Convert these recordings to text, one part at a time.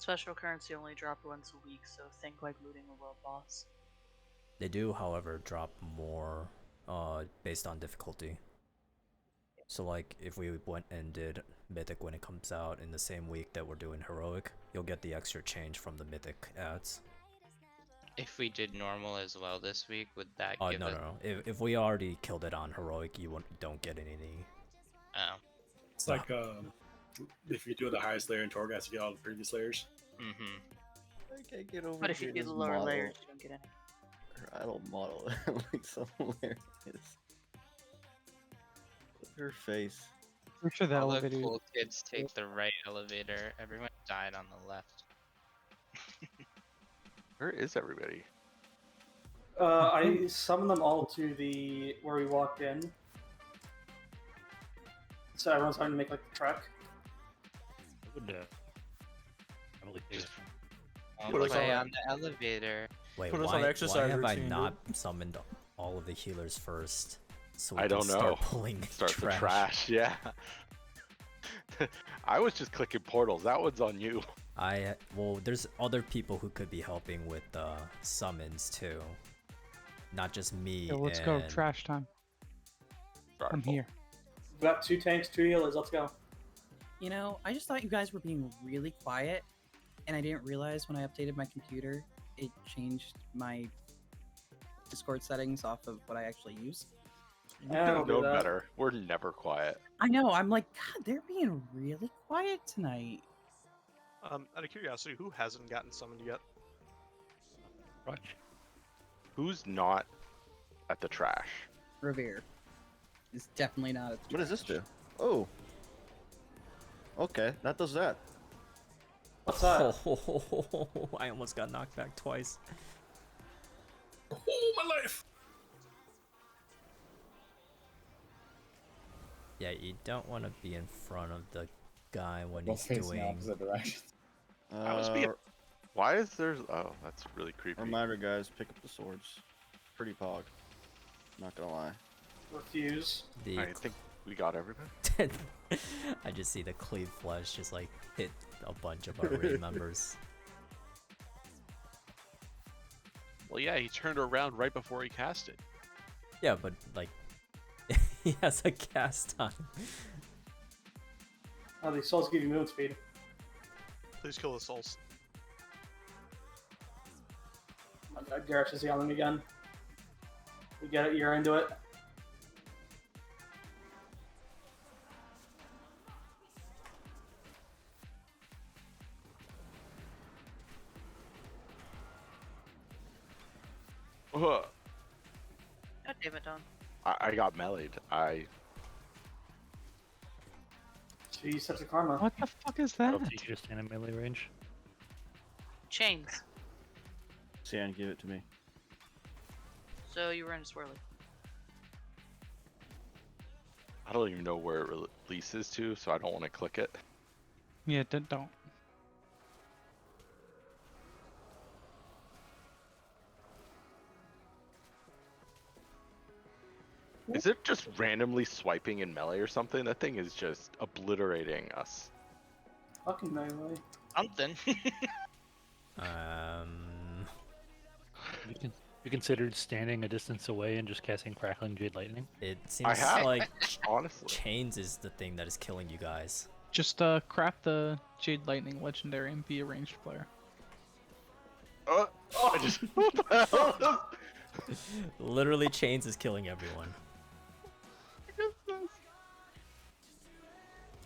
special currency only drop once a week, so think like looting a world boss. They do, however, drop more based on difficulty. So like if we went and did Mythic when it comes out in the same week that we're doing Heroic, you'll get the extra change from the Mythic ads. If we did normal as well this week, would that give No, us... no, no. If we already killed it on Heroic, you don't get any. Oh. It's like if you do the highest layer in Torghast, you get all the previous layers. Mm-hmm. I can't get over But if you do the lower layers, you don't get any. Her idle model looks so hilarious. Look at her face. I'm sure the All the elevator. cool kids take the right elevator. Everyone died on the left. Where is everybody? I summoned them all to the where we walked in. So everyone's starting to make like the trek. Probably take it. Don't play on the elevator. Wait, Put us on why exercise have I routine, not summoned all of the healers first? So we I can don't know. start pulling Start trash. the trash, yeah. I was just clicking portals. That one's on you. Well, there's other people who could be helping with summons too. Not just me. Yeah, let's go. Trash time. I'm here. We got 2 tanks, 2 healers. Let's go. You know, I just thought you guys were being really quiet, and I didn't realize when I updated my computer, it changed my Discord settings off of what I actually use. Yeah, we'll do No that. better. We're never quiet. I know, I'm like, God, they're being really quiet tonight. Out of curiosity, who hasn't gotten summoned yet? Watch. Who's not at the trash? Revere is definitely not. What does this do? Oh. Okay, that does that. What's that? I almost got knocked back twice. Oh, my life! Yeah, you don't want to be in front of the guy when Both he's facing doing. opposite directions. Why is there? Oh, that's really creepy. Reminder, guys, pick up the swords. Pretty pog. Not gonna lie. Refuse. The I think we got everybody. I just see the cleave flesh just like hit a bunch of our raid members. Well, yeah, he turned around right before he cast it. Yeah, but like he has a cast time. Oh, these souls give you movement speed. Please kill the souls. Oh my god, Garrus is yelling again. We get it, you're into it. Ugh. God damn it, Don. I got meleeed. Jeez, such a karma. What the fuck is I that? don't think you just stand in melee range. Chains. Sian, give it to me. So you were in a swirly. I don't even know where it releases to, so I don't want to click it. Yeah, don't. Is it just randomly swiping in melee or something? That thing is just obliterating us. Fucking melee. Something. You considered standing a distance away and just casting Crackling Jade Lightning? It seems have, like honestly. chains is the thing that is killing you guys. Just craft the Jade Lightning legendary and be a ranged player. I just. What the hell? Literally, chains is killing everyone.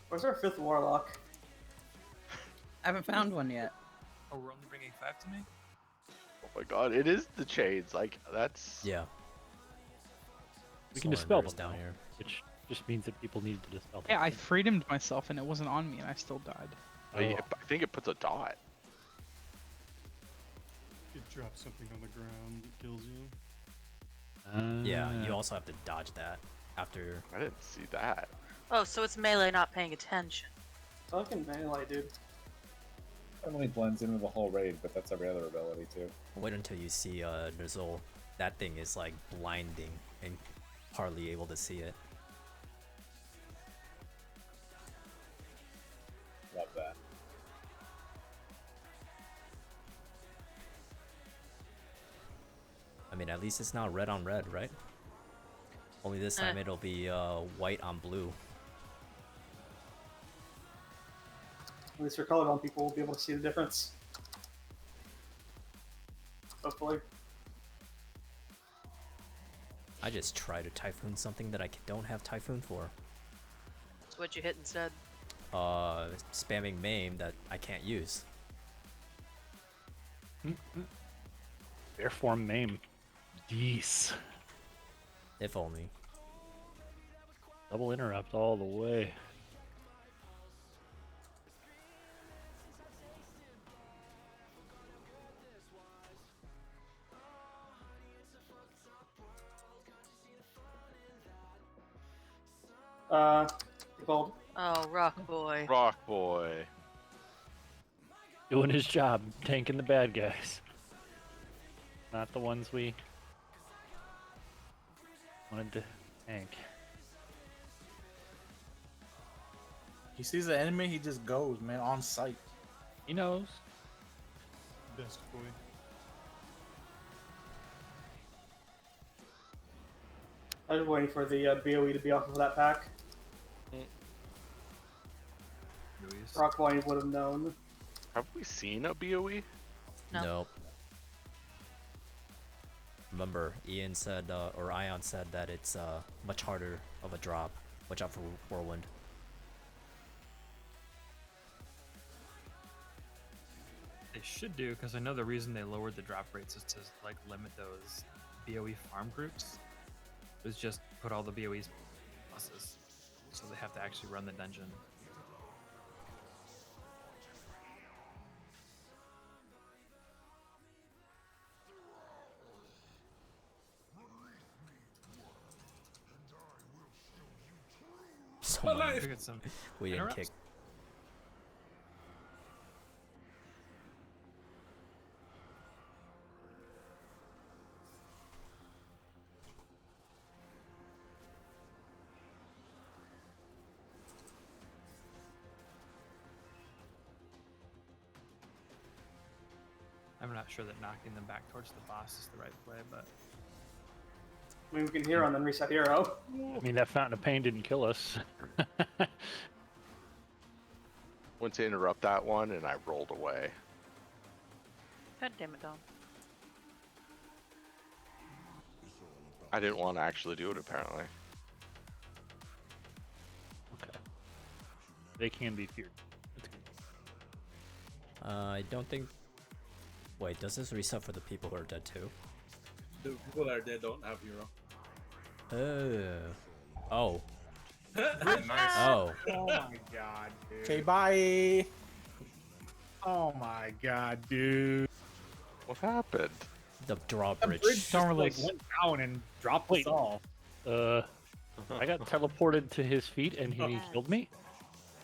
Where's our 5th warlock? I haven't found one yet. Oh, we're only bringing 5 to me? Oh my god, it is the chains. Like, that's. Yeah. We can dispel them down though, here. which just means that people need to dispel them. Yeah, I freedomed myself and it wasn't on me and I still died. I think it puts a dot. You drop something on the ground that kills you. Yeah, you also have to dodge that after. I didn't see that. Oh, so it's melee not paying attention. Fucking melee, dude. Emily blends in with the whole raid, but that's every other ability too. Wait until you see Nuzul. That thing is like blinding and hardly able to see it. Love that. mean, at least it's not red on red, right? Only this time it'll be white on blue. At least for colorblind people, will be able to see the difference. Hopefully. I just try to Typhoon something that I don't have Typhoon for. So what you hit instead? Spamming MAME that I can't use. Airform MAME. Geese. If only. Double interrupt all the way. Called. Oh, Rock Boy. Rock boy. Doing his job, tanking the bad guys. Not the ones we wanted to tank. He sees the enemy, he just goes, man, on sight. He knows. Best boy. I was waiting for the BOE to be off of that pack. Rock Boy would have known. Have we seen a BOE? No. Nope. Remember, Ian said, or Ion said that it's much harder of a drop. Watch out for Whirlwind. They should do, because I know the reason they lowered the drop rates is to like limit those BOE farm groups. It was just put all the BOEs pluses, so they have to actually run the dungeon. Someone Figured some we didn't interrupts. kick. I'm not sure that knocking them back towards the boss is the right play, but I mean, we can hero and then reset hero. I mean, that Fountain of Pain didn't kill us. Went to interrupt that one and I rolled away. God damn it, Dom. I didn't want to actually do it apparently. Okay. They can be feared. That's good. I don't think. Wait, does this reset for the people who are dead too? The people that are dead don't have hero. Oh. Nice. Oh. Oh my god, dude. Okay, bye. Oh my god, dude. What happened? The drawbridge. The bridge just, Don't like, release. went down and dropped Wait. us all. I got teleported to his feet and he killed me?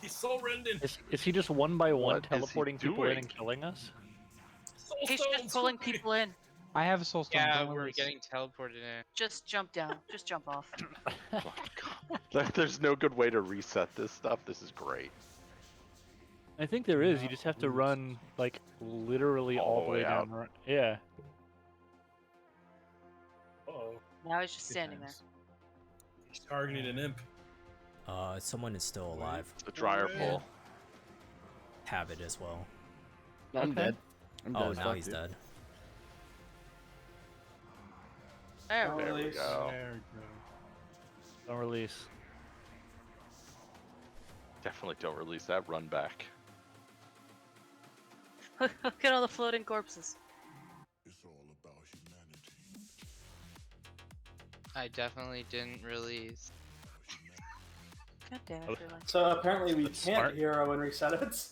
He's soul rending. Is he just one by one What is he teleporting people in doing? and killing us? He's just pulling people in. I have a soul stone. Yeah, don't we're release. getting teleported in. Just jump down. Just jump off. Oh, God. There's no good way to reset this stuff. This is great. I think there is. You just have to run like literally all the way out. down. Yeah. Uh-oh. Now he's just standing there. He's targeting an imp. Someone is still alive. The dryer pull. Have it as well. I'm dead. I'm dead Oh, as now fuck, he's dude. dead. There we There we go. go. There we go. Don't release. Definitely don't release that run back. Look at all the floating corpses. I definitely didn't release. God damn it, everyone. So apparently we can't Smart. hero and reset it.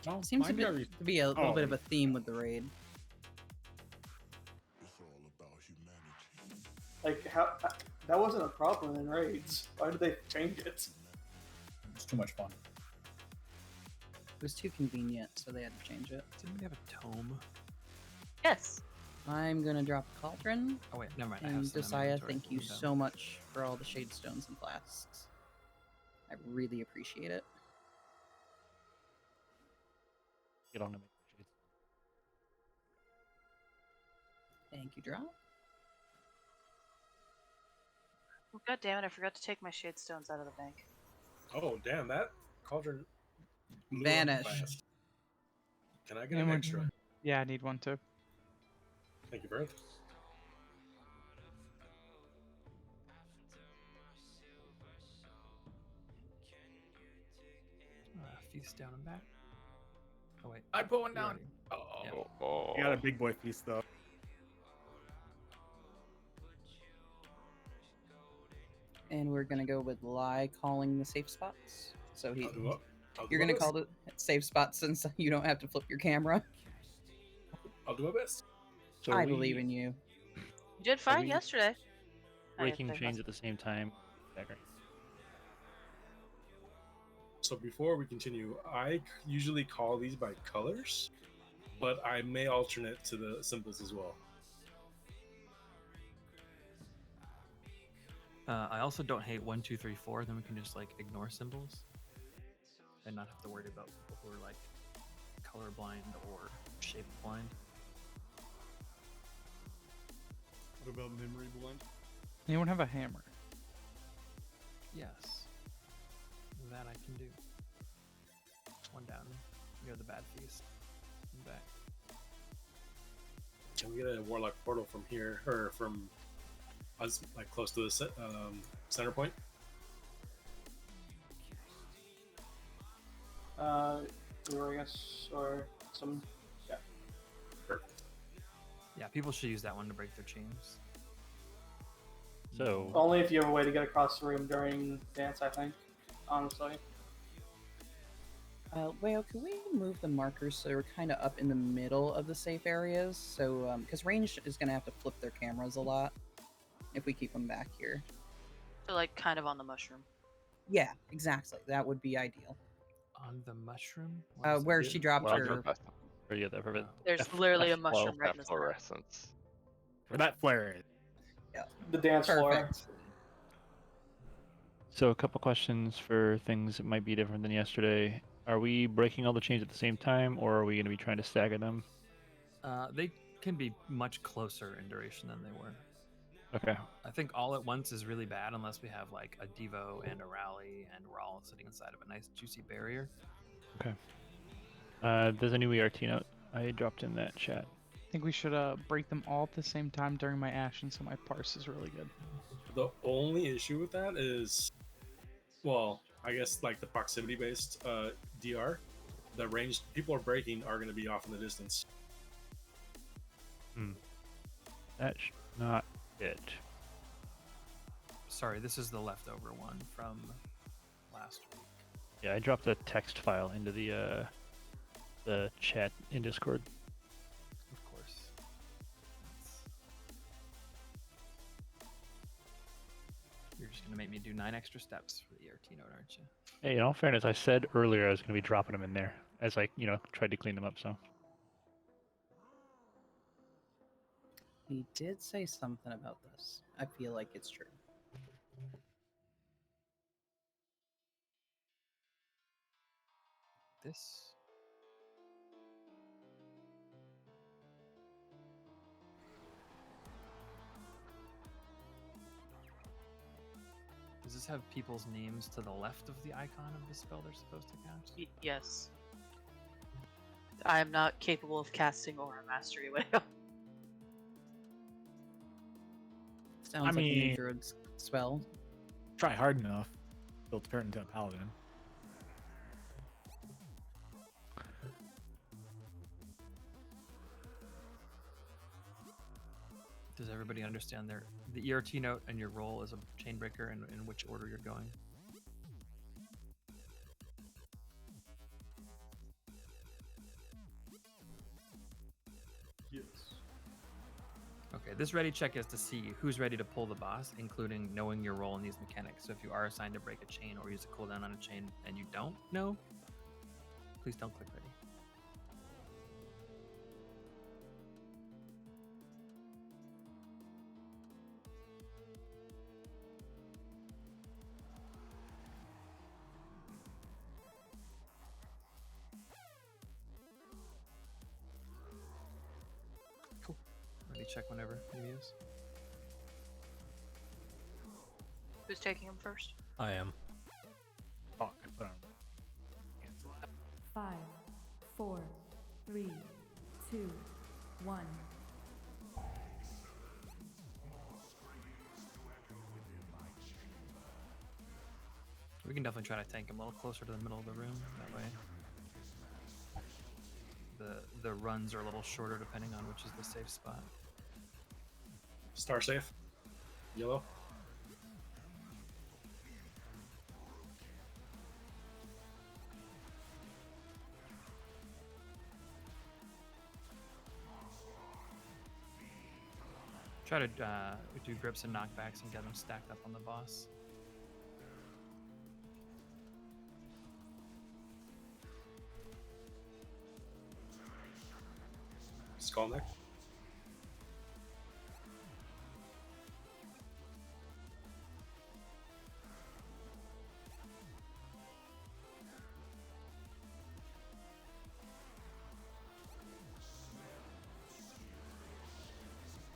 Oh, Seems to mine got be a little bit Oh. of a theme with the raid. Like, how that wasn't a problem in raids. Why did they change it? It's too much fun. It was too convenient, so they had to change it. didn't we have a tome? Yes. I'm gonna drop a cauldron. Oh wait, never mind. I have And some in my Josiah, inventory. thank you Put them so much for all the shade stones and flasks. I really appreciate it. Get on to me. Thank you, Drop. Oh, God damn it! I forgot to take my shade stones out of the bank. Oh, damn, that cauldron blew up Vanished. fast. Can I get an Anyone- extra? Yeah, I need one too. Thank you, Bert. Feast down and back. Oh wait. I put one you down. already- Oh, Yep. Oh, You got a big boy feast though. And we're gonna go with Lie calling the safe spots. So I'll do what? you're gonna call the safe spots since you don't have to flip your camera. I'll do my best. So I believe in you. You did fine we yesterday. breaking I chains must- at the same time. Dagger. So before we continue, I usually call these by colors, but I may alternate to the symbols as well. I also don't hate 1, 2, 3, 4. Then we can just like ignore symbols and not have to worry about people who are like colorblind or shape blind. What about memory blind? Anyone have a hammer? Yes, that I can do. One down. We have the bad feast. I'm back. Can we get a warlock portal from here or from us, like close to the center point? Or I guess, or some. Yeah. Perfect. Yeah, people should use that one to break their chains. So Only if you have a way to get across the room during dance, I think. Honestly. Well, can we move the markers so we're kind of up in the middle of the safe areas? So, because range is going to have to flip their cameras a lot if we keep them back here. So, like, kind of on the mushroom. Yeah, exactly. That would be ideal. On the mushroom? Where she dropped Well, her. Or yeah, that perfect. There's literally a mushroom right in the center. Fluorescence. For that flare. Yeah. The dance floor. Perfect. So a couple questions for things that might be different than yesterday. Are we breaking all the chains at the same time, or are we going to be trying to stagger them? They can be much closer in duration than they were. Okay. I think all at once is really bad unless we have like a Devo and a rally and we're all sitting inside of a nice juicy barrier. Okay. There's a new ERT note I dropped in that chat. I think we should break them all at the same time during my action, so my parse is really good. The only issue with that is, well, I guess like the proximity based DR, the range people are breaking are going to be off in the distance. That's not it. Sorry, this is the leftover one from last week. Yeah, I dropped a text file into the chat in Discord. Of course. You're just gonna make me do 9 extra steps for the ERT note, aren't you? Hey, in all fairness, I said earlier I was going to be dropping them in there as I, tried to clean them up. So He did say something about this. I feel like it's true. This. Does this have people's names to the left of the icon of the spell they're supposed to cast? Yes. I am not capable of casting Aura Mastery Whale. Sounds like a new druid's spell. Try hard enough. They'll turn into a paladin. Does everybody understand the ERT note and your role as a chainbreaker and in which order you're going? Yes. Okay, this ready check is to see who's ready to pull the boss, including knowing your role in these mechanics. So if you are assigned to break a chain or use a cooldown on a chain and you don't know, please don't click ready. Cool. Ready check whenever you use. Who's taking him first? I am. Oh, I put on. 5, 4, 3, 2, 1. We can definitely try to tank him a little closer to the middle of the room. That way, the runs are a little shorter depending on which is the safe spot. Star safe. Yellow. Try to do grips and knockbacks and get them stacked up on the boss. Skull neck.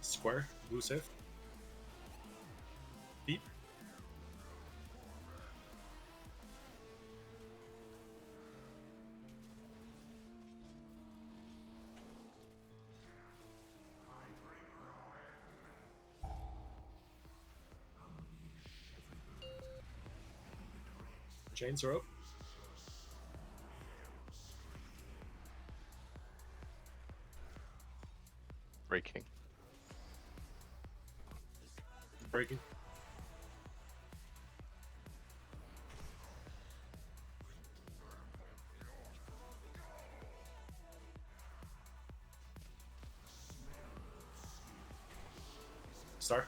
Square. Blue safe. Feet. Chains rope. Breaking. Breaking. Star.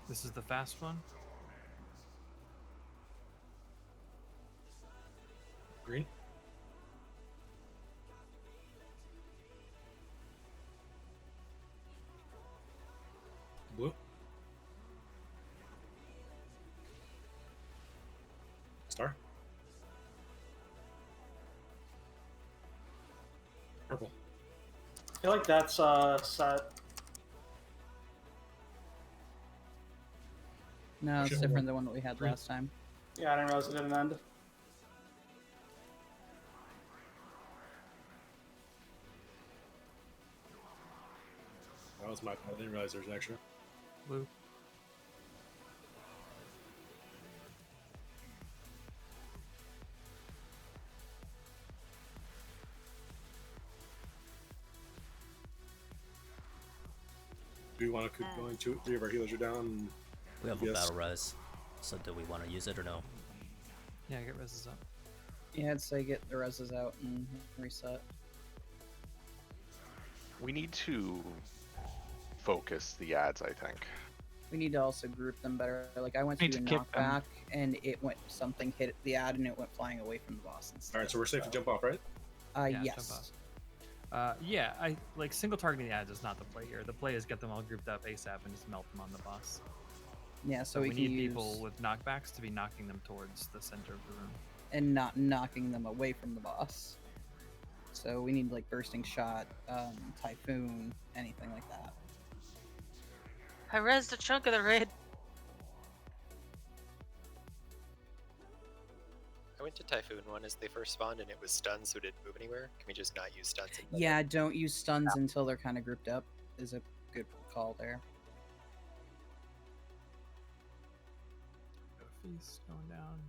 This is the fast one. Green. Blue. Star. Purple. I feel like that's set. No, it's Sure. different than one that we had last time. Yeah, I didn't realize it didn't end. That was my fault. I didn't realize there was an extra. Blue. Do we want to keep going? 2, 3 of our healers are down. We have a Yes. battle res, so do we want to use it or no? Yeah, get reses up. Yeah, I'd say get the reses out and reset. We need to focus the ads, I think. We need to also group them better. Like I went to Need do a to kick them. knockback and it went something hit the ad and it went flying away from the boss instead. All right, so we're safe to jump off, right? Yeah, jump Yes. Yeah, I like single targeting the ads is not the play here. The play is get them all grouped up ASAP and just melt them on the boss. Yeah, so we we need can people use with knockbacks to be knocking them towards the center of the room. and not knocking them away from the boss. So we need like bursting shot, typhoon, anything like that. I rezzed a chunk of the raid. I went to Typhoon one as they first spawned and it was stuns, so it didn't move anywhere. Can we just not use stuns? Yeah, don't use stuns until they're kind of grouped up. Is a good call there. Feast going down.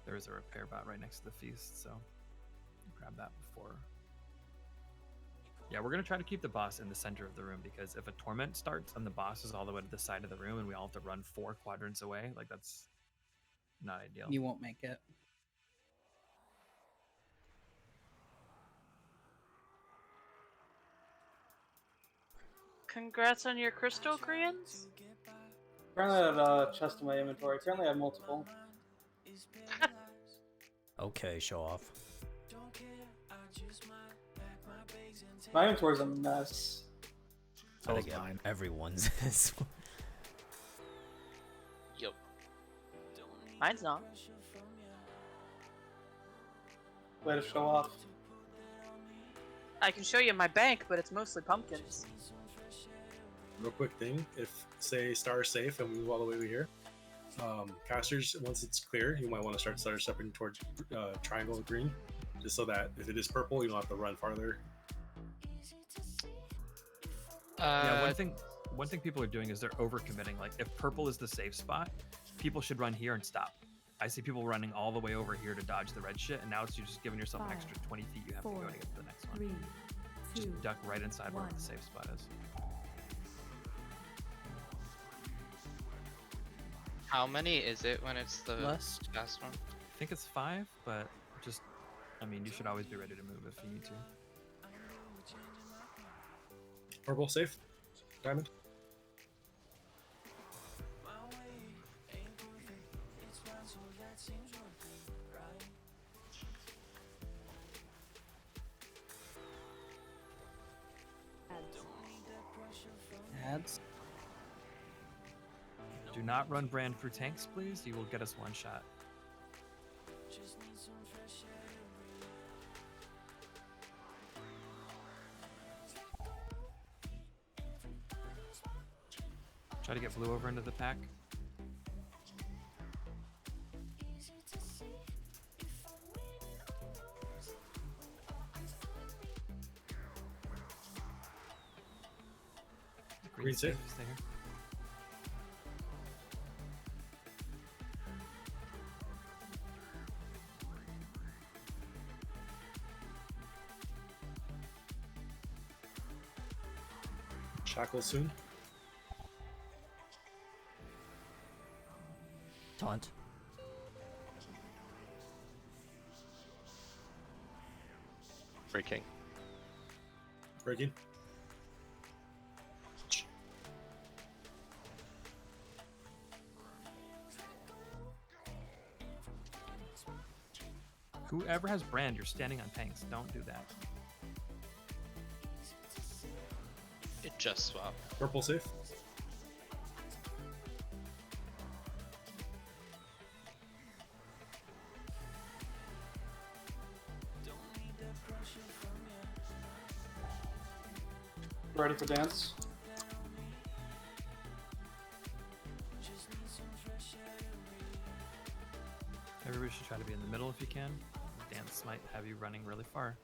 There is a repair bot right next to the feast, so grab that before. Yeah, we're gonna try to keep the boss in the center of the room because if a torment starts and the boss is all the way to the side of the room and we all have to run 4 quadrants away, like that's not ideal. You won't make it. Congrats on your crystal, Koreans. Apparently I have a chest in my inventory. Apparently I have multiple. Okay, show off. My inventory's a mess. I think everyone's is. Yo. Mine's not. Way to show off. I can show you my bank, but it's mostly pumpkins. Real quick thing: if say star is safe and we move all the way over here, casters once it's clear, you might want to start stepping towards triangle and green, just so that if it is purple, you don't have to run farther. Yeah, one thing people are doing is they're overcommitting. Like if purple is the safe spot, people should run here and stop. I see people running all the way over here to dodge the red shit, and now you're just giving yourself an extra 20 feet you have to go to get to the next one. 3, 2, Just duck right inside where the safe spot is. How many is it when it's the Last one? I think it's 5, but just, I mean, you should always be ready to move if you need to. Purple safe. Diamond. Ads. Do not run brand through tanks, please. You will get us one shot. Try to get blue over into the pack. Green safe. Stay here. Shackle soon. Taunt. Breaking. Breaking. Whoever has brand, you're standing on tanks. Don't do that. It just swapped. Purple safe. Ready for dance. Everybody should try to be in the middle if you can. Dance might have you running really far.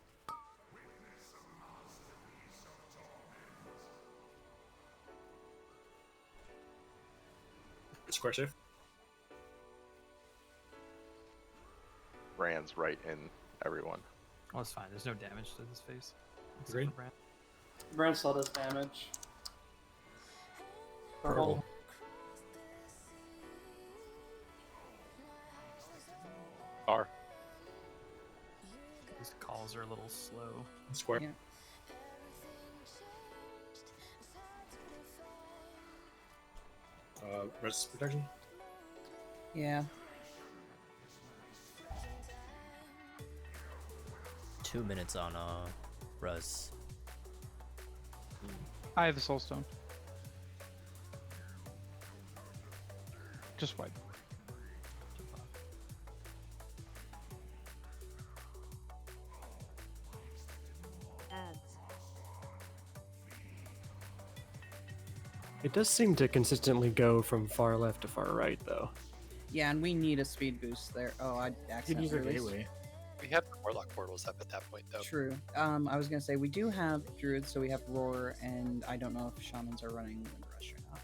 Square safe. Brand's right in everyone. Oh, it's fine. There's no damage to this face. except Green. for Brand. Brand still does damage. Purple. R. These calls are a little slow. Square. Yeah. Resist protection. Yeah. 2 minutes on res. I have the soul stone. Just wipe. Ads. It does seem to consistently go from far left to far right, though. Yeah, and we need a speed boost there. Oh, I accidentally use a released. gateway. We have Warlock portals up at that point, though. True. I was gonna say we do have druids, so we have roar, and I don't know if shamans are running wind rush or not.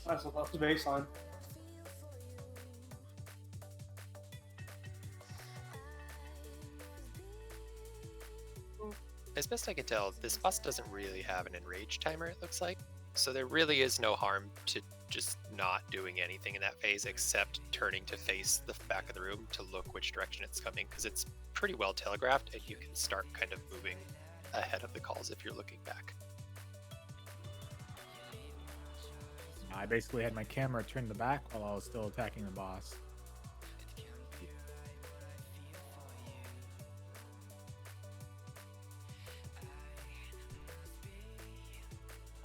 Nice, so that's the baseline. As best I can tell, this boss doesn't really have an enrage timer, it looks like. So there really is no harm to just not doing anything in that phase except turning to face the back of the room to look which direction it's coming, because it's pretty well telegraphed and you can start kind of moving ahead of the calls if you're looking back. I basically had my camera turned the back while I was still attacking the boss.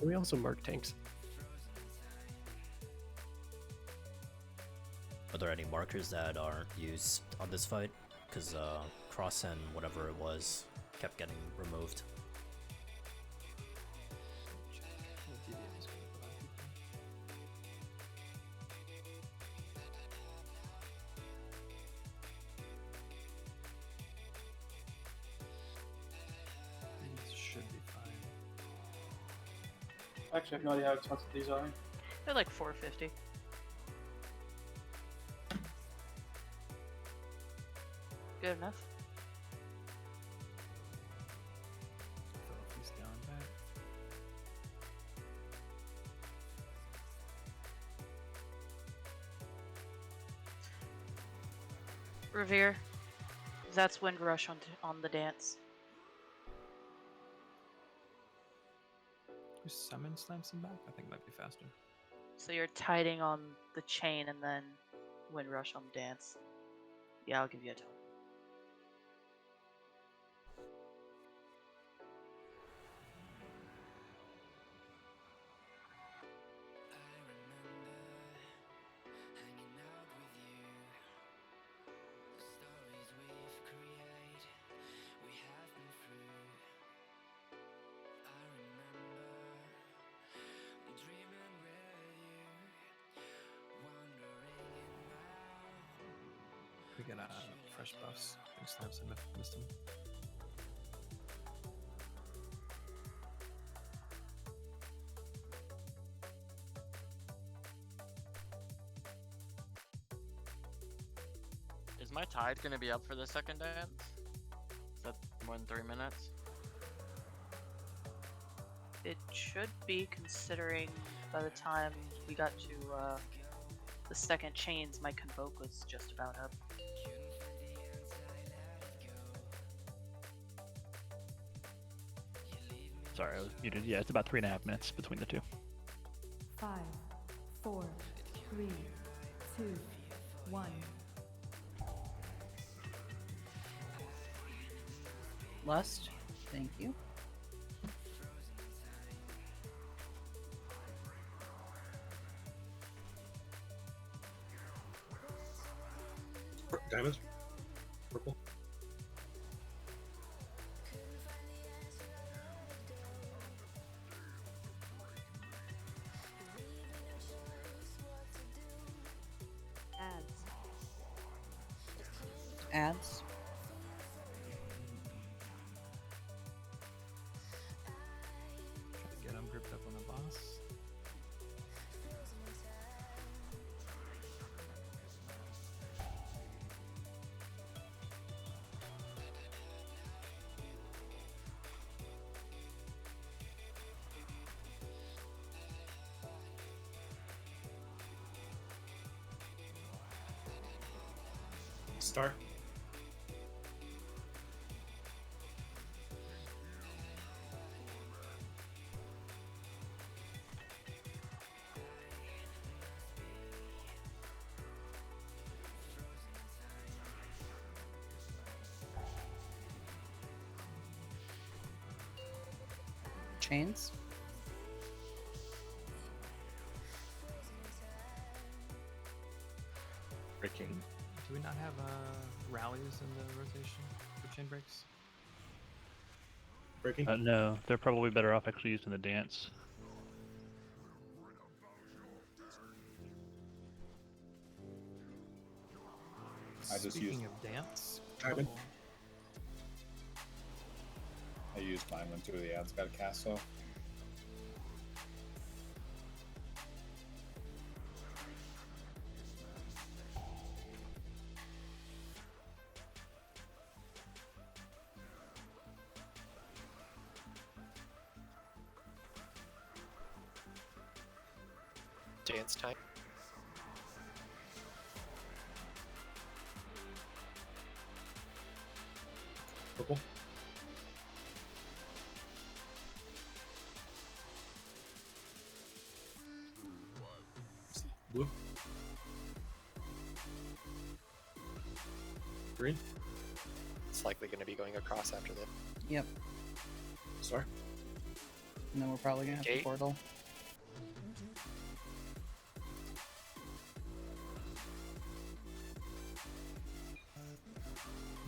We also mark tanks. Are there any markers that aren't used on this fight? Because cross and whatever it was kept getting removed. These should be fine. Actually, I have no idea how expensive these are. They're like $4.50. Good enough. Throw a piece down back. Revere. That's Wind Rush on the dance. We summon slams them back? I think it might be faster. So you're tiding on the chain and then Wind Rush on the dance. Yeah, I'll give you a tone. We get fresh buffs. I think slams him if missed him. Is my tide gonna be up for the second dance? Is that more than 3 minutes? It should be, considering by the time we got to the second chains, my convoke was just about up. Sorry, I was muted. Yeah, it's about 3.5 minutes between the two. 5, 4, 3, 2, 1. Lust, thank you. Diamonds? Purple? Ads. Ads. Try to get him grouped up on the boss. Star? Chains. Breaking. Do we not have rallies in the rotation for chain breaks? Breaking? No, they're probably better off actually used in the dance. I just Speaking used. of dance, Diamond? purple. I used mine when 2 of the ads got cast off. Dance time. Purple? Blue. Green. It's likely going to be going across after this. Yep. Star. And then we're probably gonna have the Gate. portal.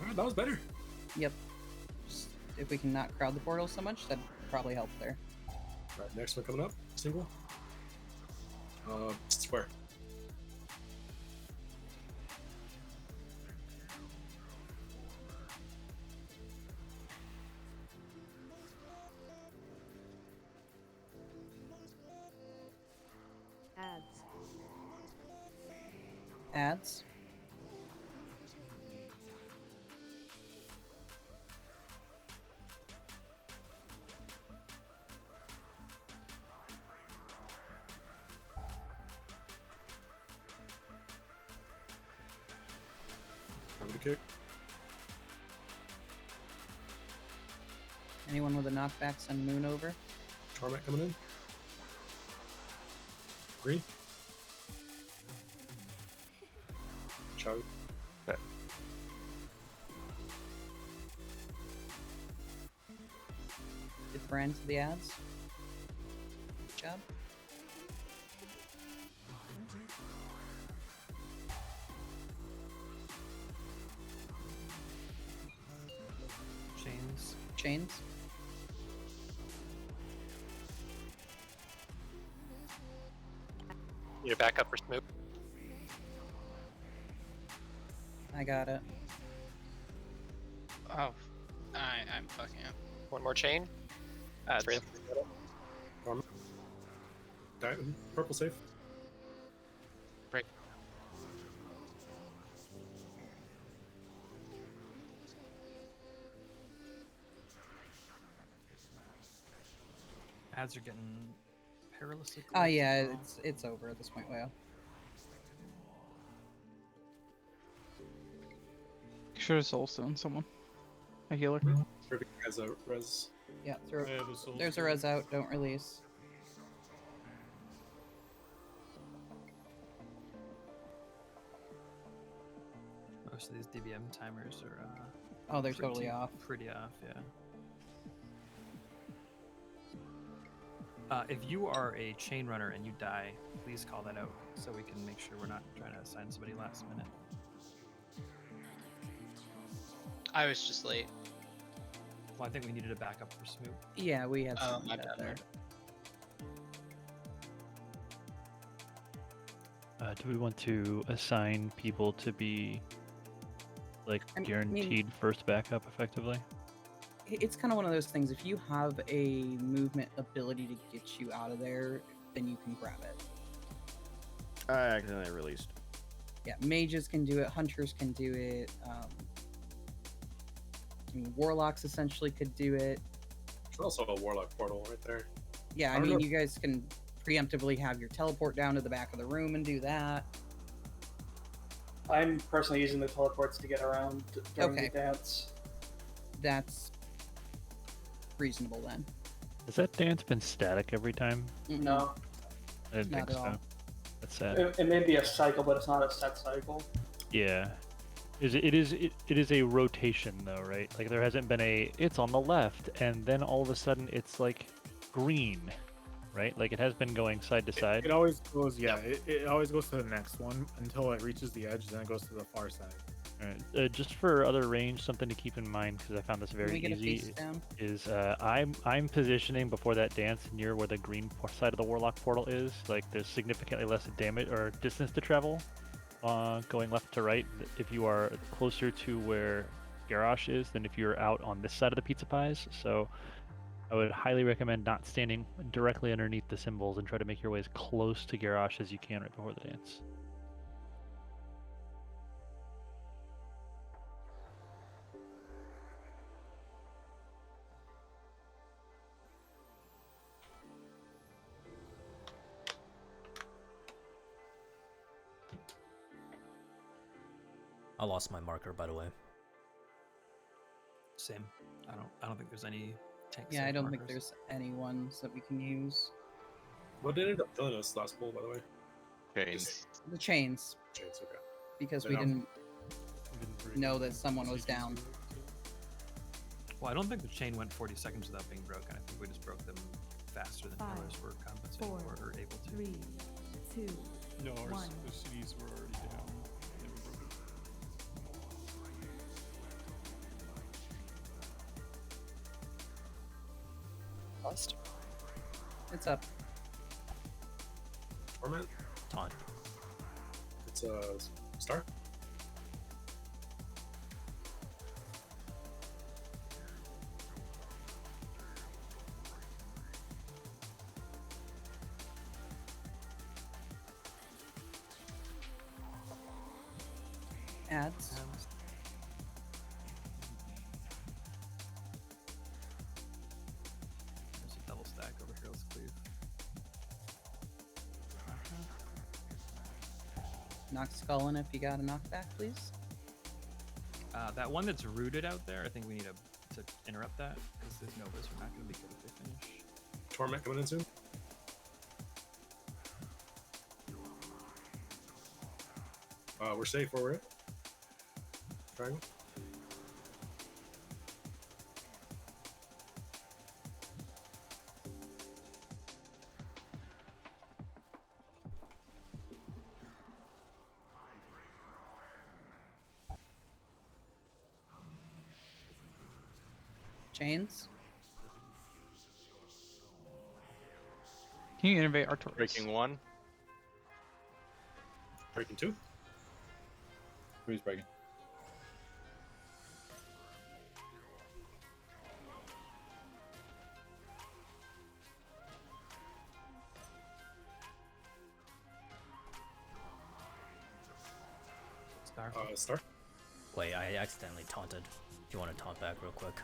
Alright, that was better. Yep. Just, if we can not crowd the portal so much, that'd probably help there. Alright, next one coming up. Single. Square. Ads. Ads. Gravity kick. Anyone with a knockback, send Moon over. Torment coming in. Green. Chug. Okay. Get Bran to the ads. Good job. Chains. Chains. Need a backup for Smoop. I got it. Oh, I'm fucking up. One more chain. Three. Torment. Diamond. Purple safe. Break. Ads are getting perilously close. Oh yeah, it's over at this point, Leo. Should have soulstone someone. A healer. Ruby has a res. Yeah, there's a res out, don't release. Most of these DBM timers are. Oh, they're totally off. Pretty off, yeah. If you are a chain runner and you die, please call that out so we can make sure we're not trying to assign somebody last minute. I was just late. Well, I think we needed a backup for Smoop. Yeah, we had Oh, some my out bad. there. Do we want to assign people to be like I mean- guaranteed first backup effectively? It's kind of one of those things. If you have a movement ability to get you out of there, then you can grab it. I accidentally released. Yeah, mages can do it. Hunters can do it. I mean, warlocks essentially could do it. There's also a warlock portal right there. Yeah, I I don't mean, know. you guys can preemptively have your teleport down to the back of the room and do that. I'm personally using the teleports to get around during Okay. the dance. That's reasonable then. Has that dance been static every time? No, I didn't Not think at so. all. That's sad. it may be a cycle, but it's not a set cycle. Yeah. It is a rotation though, right? Like there hasn't been it's on the left and then all of a sudden it's like green, right? Like it has been going side to side. It always goes, yeah. It always goes to the next one until it reaches the edge, then it goes to the far side. Alright, just for other range, something to keep in mind because I found this Can very we get a easy face down? is I'm positioning before that dance near where the green side of the warlock portal is. Like there's significantly less damage or distance to travel, going left to right if you are closer to where Garrosh is than if you're out on this side of the pizza pies. So I would highly recommend not standing directly underneath the symbols and try to make your way as close to Garrosh as you can right before the dance. I lost my marker, by the way. Same. I don't think there's any tank Yeah, I safe don't think markers. there's any ones that we can use. What ended up killing us last poll, by the way? Chains. The chains, Chains, okay. because Then we I'll- didn't know that someone was down. Well, I don't think the chain went 40 seconds without being broken. I think we just broke them faster than Five, healers were compensating four, for or able to. 3, 2, No, our 1. the CDs were already down. They were broken. Bust. It's up. Torment. Taunt. It's a star. Ads. There's a double stack over here. Let's cleave. Knock skull in if you got a knockback, please. That one that's rooted out there, I think we need to interrupt that because those Novas are not going to be good if they finish. Torment coming in soon. We're safe where we're at. Triangle. Chains. Can you innovate our turrets? Breaking 1. Breaking 2. Who's breaking? Star. Star. Wait, I accidentally taunted. If you want to taunt back real quick.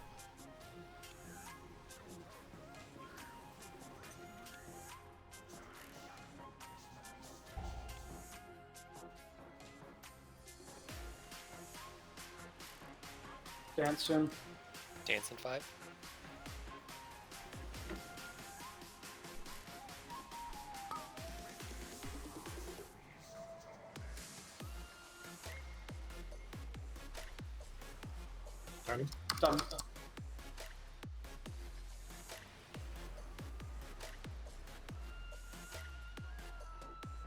Dance soon. Dance in 5. Timing. Done.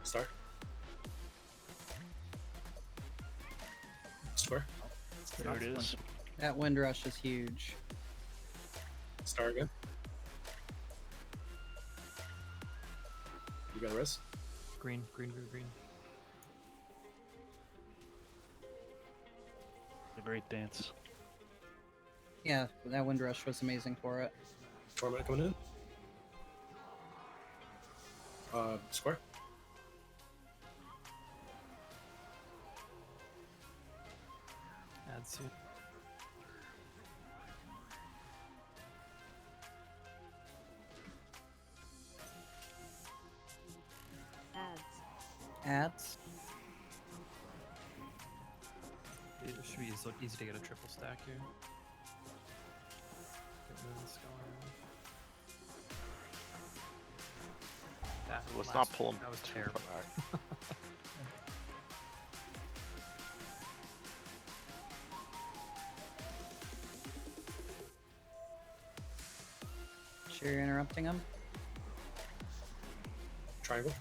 Star. Square. There it is. That wind rush is huge. Star again. You got a res? Green, green, green, green. A great dance. Yeah, that wind rush was amazing for it. Torment coming in. Square. Add soon. Ads. Ads. It should be so easy to get a triple stack here. Get rid of the skull armor. That Let's last not pull one, him That was too terrible. far back. Sure you're interrupting him? Triangle.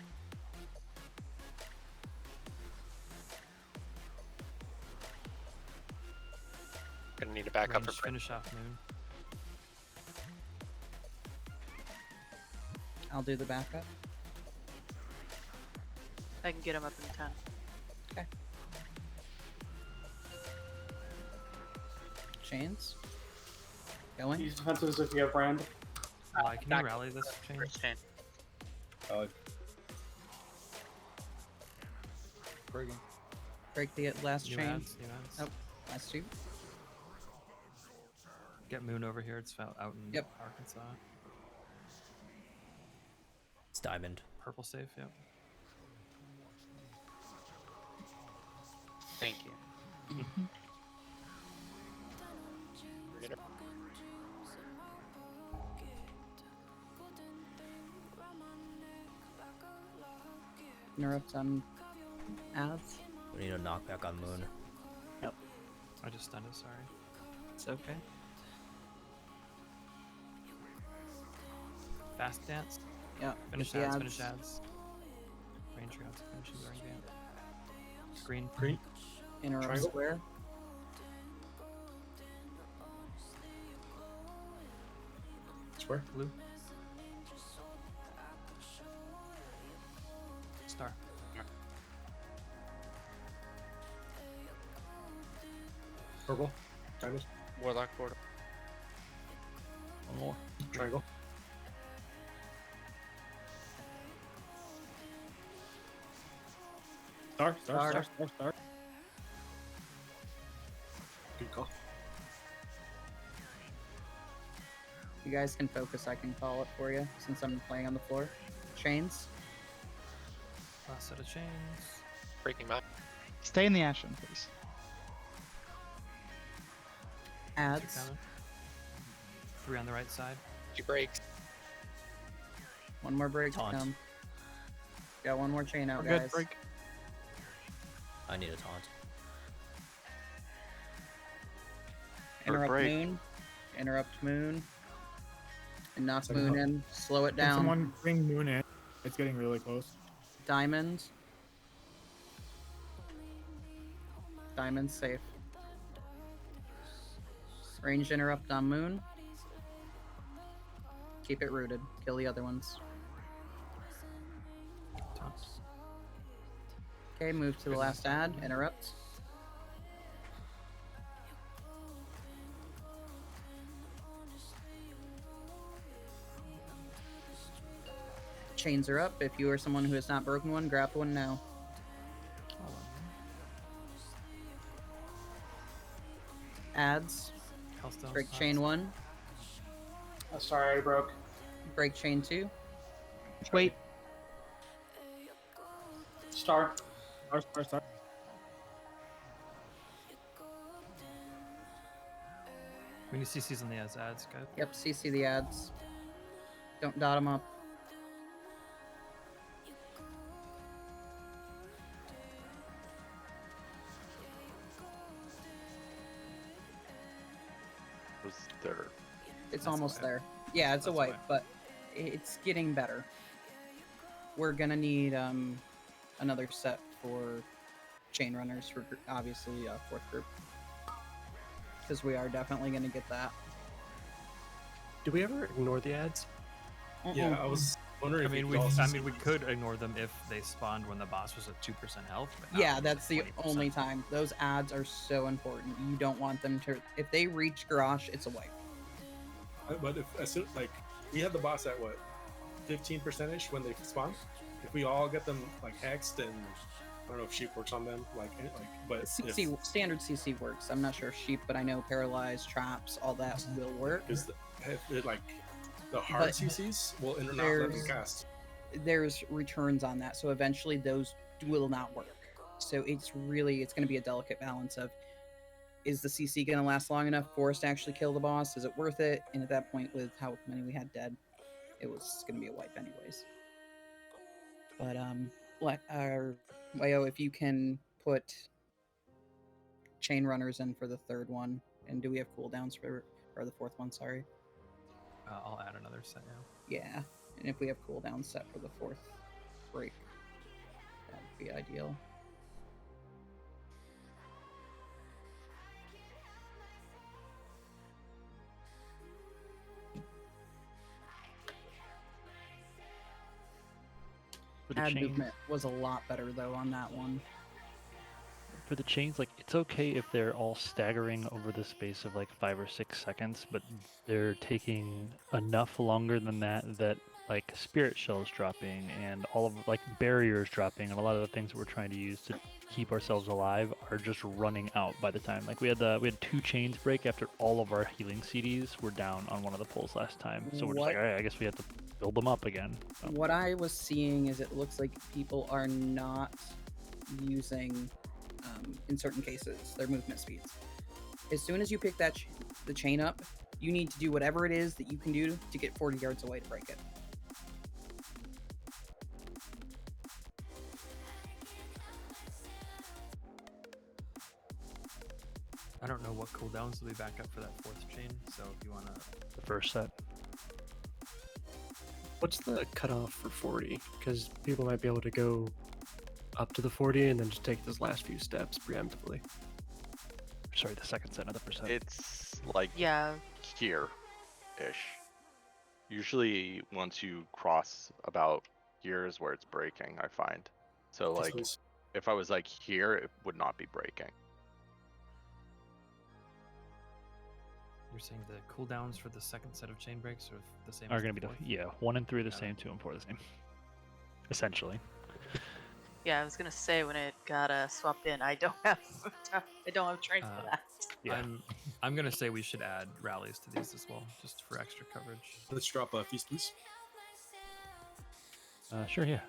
Gonna need a backup Range, for Fred. finish off Moon. I'll do the backup. I can get him up in 10. Okay. Chains. Going. Use defenses if you have brand. Can you rally this chain? First chain. Breaking. Break the last New chain. ads, new ads. Nope. Last two. Get Moon over here. It's out in Yep. Arkansas. It's diamond. Purple safe. Yep. Thank you. Interrupt on ads. We need a knockback on Moon. Yep. I just stunned it, sorry. It's okay. Fast dance. Yeah. Finish with the ads, finish ads. Range routes, finishing during dance. Green. Interrupt Triangle. square. Square. Blue. Star. Purple. Diamond. Warlock portal. One more. Triangle. Star. Good call. You guys can focus. I can call it for you since I'm playing on the floor. Chains. Last set of chains. Breaking map. Stay in the Ashen, please. Ads. 2 coming. 3 on the right side. 2 breaks. One more break to Taunt. come. Got one more chain out, We're guys. good. Break. I need a taunt. Interrupt break. moon. Interrupt moon. And knock Second moon up. in. Slow it Can down. someone bring Moon in? It's getting really close. Diamond. Diamond's safe. Range interrupt on moon. Keep it rooted. Kill the other ones. Taunt. Okay, move to the last ad. Interrupt. Chains are up. If you are someone who has not broken one, grab one now. Ads. Hellstone. Break chain 1. Oh, sorry, I broke. Break chain 2. Wait. Star. Star. We need CCs on the ads, guys. Yep, CC the ads. Don't dot them up. Was there? It's That's almost a wipe. there. Yeah, it's a That's a wipe, wipe. but it's getting better. We're gonna need another set for chain runners for obviously 4th group, because we are definitely gonna get that. Do we ever ignore the ads? Yeah, I was wondering. I if mean, we could also we could ignore them if they spawned when the boss was at 2% health. But not Yeah, when that's it the was 20%. only time. Those ads are so important. You don't want them to. If they reach garage, it's a wipe. But if as soon like we had the boss at what 15% when they spawn. If we all get them like hexed, and I don't know if sheep works on them, but CC standard CC works. I'm not sure if sheep, but I know paralyzed, traps, all that will work. because like the hard But CCs will not let them there's- cast. There's returns on that, so eventually those will not work. So it's going to be a delicate balance of, is the CC going to last long enough for us to actually kill the boss? Is it worth it? And at that point, with how many we had dead, it was going to be a wipe anyways. But Wayo, if you can put chain runners in for the 3rd one, and do we have cooldowns for the 4th one? Sorry. I'll add another set now. Yeah, and if we have cooldowns set for the 4th break, that would be ideal. For the Ad chains, movement was a lot better though on that one. for the chains, like it's okay if they're all staggering over the space of like 5 or 6 seconds, but they're taking enough longer than that like spirit shells dropping and all of like barriers dropping and a lot of the things that we're trying to use to keep ourselves alive are just running out by the time. Like we had 2 chains break after all of our healing CDs were down on one of the pulls last time. So we're just like, What- all right, I guess we have to build them up again. So, What I was seeing is it looks like people are not using, in certain cases, their movement speeds. As soon as you pick the chain up, you need to do whatever it is that you can do to get 40 yards away to break it. cooldowns will be back up for that 4th chain, so if you want to... The first set. What's the cutoff for 40? Because people might be able to go up to the 40 and then just take those last few steps preemptively. Sorry, the second set, not the first set. It's like Yeah. here-ish. Usually, once you cross about here is where it's breaking, I find. So, like, if I was like here, it would not be breaking. You're saying the cooldowns for the second set of chain breaks are the same Are as going the to be fourth? the 1 and 3 the same, 2 and 4 the same. Essentially. Yeah, I was gonna say when it got swapped in, I don't have trains for that. Yeah. I'm gonna say we should add rallies to these as well, just for extra coverage. Let's drop a feast, please. Sure, yeah.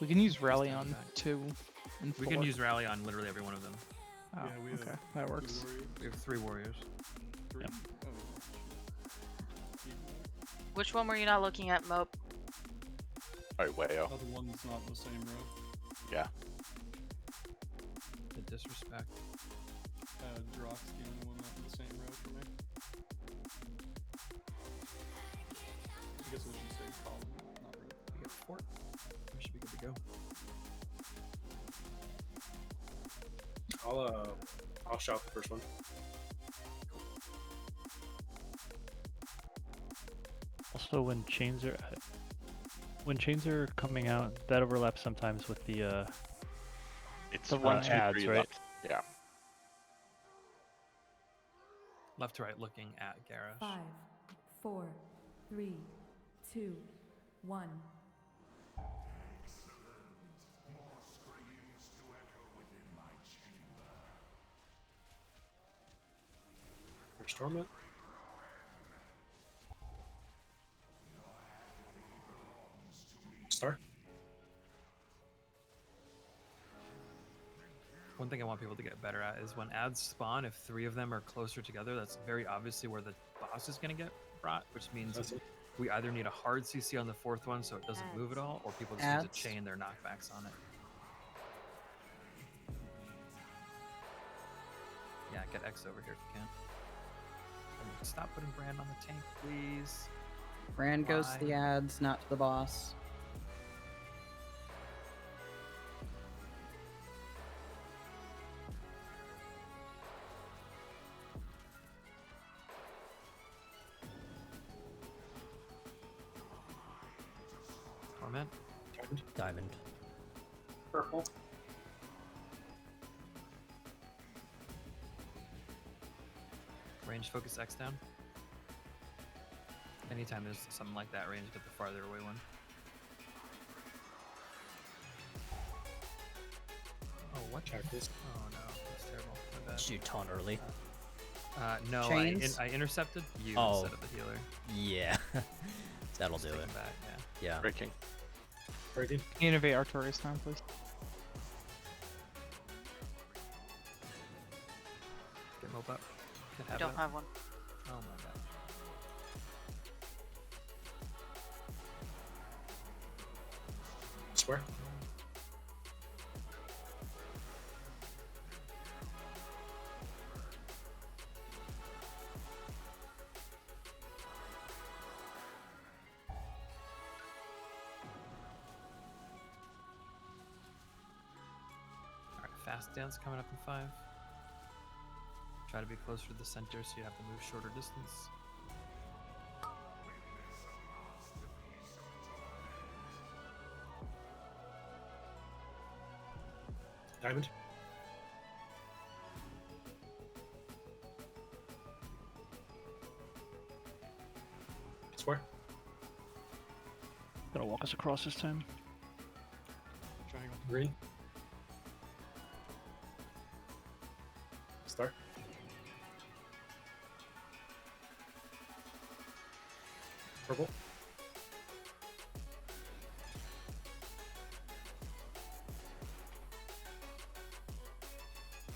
We can use rally on 2 and 4. We can use rally on literally every one of them. Oh, okay, that works. We have 3 warriors. Yep. Which one were you not looking at, Mope? Alright, Wayo. Other one that's not in the same row. Yeah. The disrespect. Drock's the only one not in the same row for me. I guess I should say column, not row. We get 4. We should be good to go. I'll shout the first one. Also, when chains are coming out, that overlaps sometimes with the It's the 1, 2, ads, 3 right? left. Yeah. Left to right looking at Garrosh. 5, 4, 3, 2, 1. First torment. Start. One thing I want people to get better at is when ads spawn, if 3 of them are closer together, that's very obviously where the boss is going to get brought, which means we either need a hard CC on the 4th one so it doesn't move at all, or people just need Ads. to chain their knockbacks on it. Yeah, get X over here if you can. And stop putting Brand on the tank, please. Brand goes to the ads, not to the boss. Torment. Diamond. Purple. Range focus X down. Anytime there's something like that, range get the farther away one. Oh, what? Check this. Oh no, that's terrible. My bad. Did you taunt early? No, Chains? I intercepted you Oh. instead of the healer. Yeah. That'll do Take it. him back, yeah. Yeah. Breaking. Breaking. Innovate Artorias time, please. Get Mope up. Can I don't that. have one. Oh my god. Square. Alright, fast dance coming up in 5. Try to be closer to the center so you have to move shorter distance. Diamond. Square. Gonna walk us across this time. Triangle. Green. Start. Purple.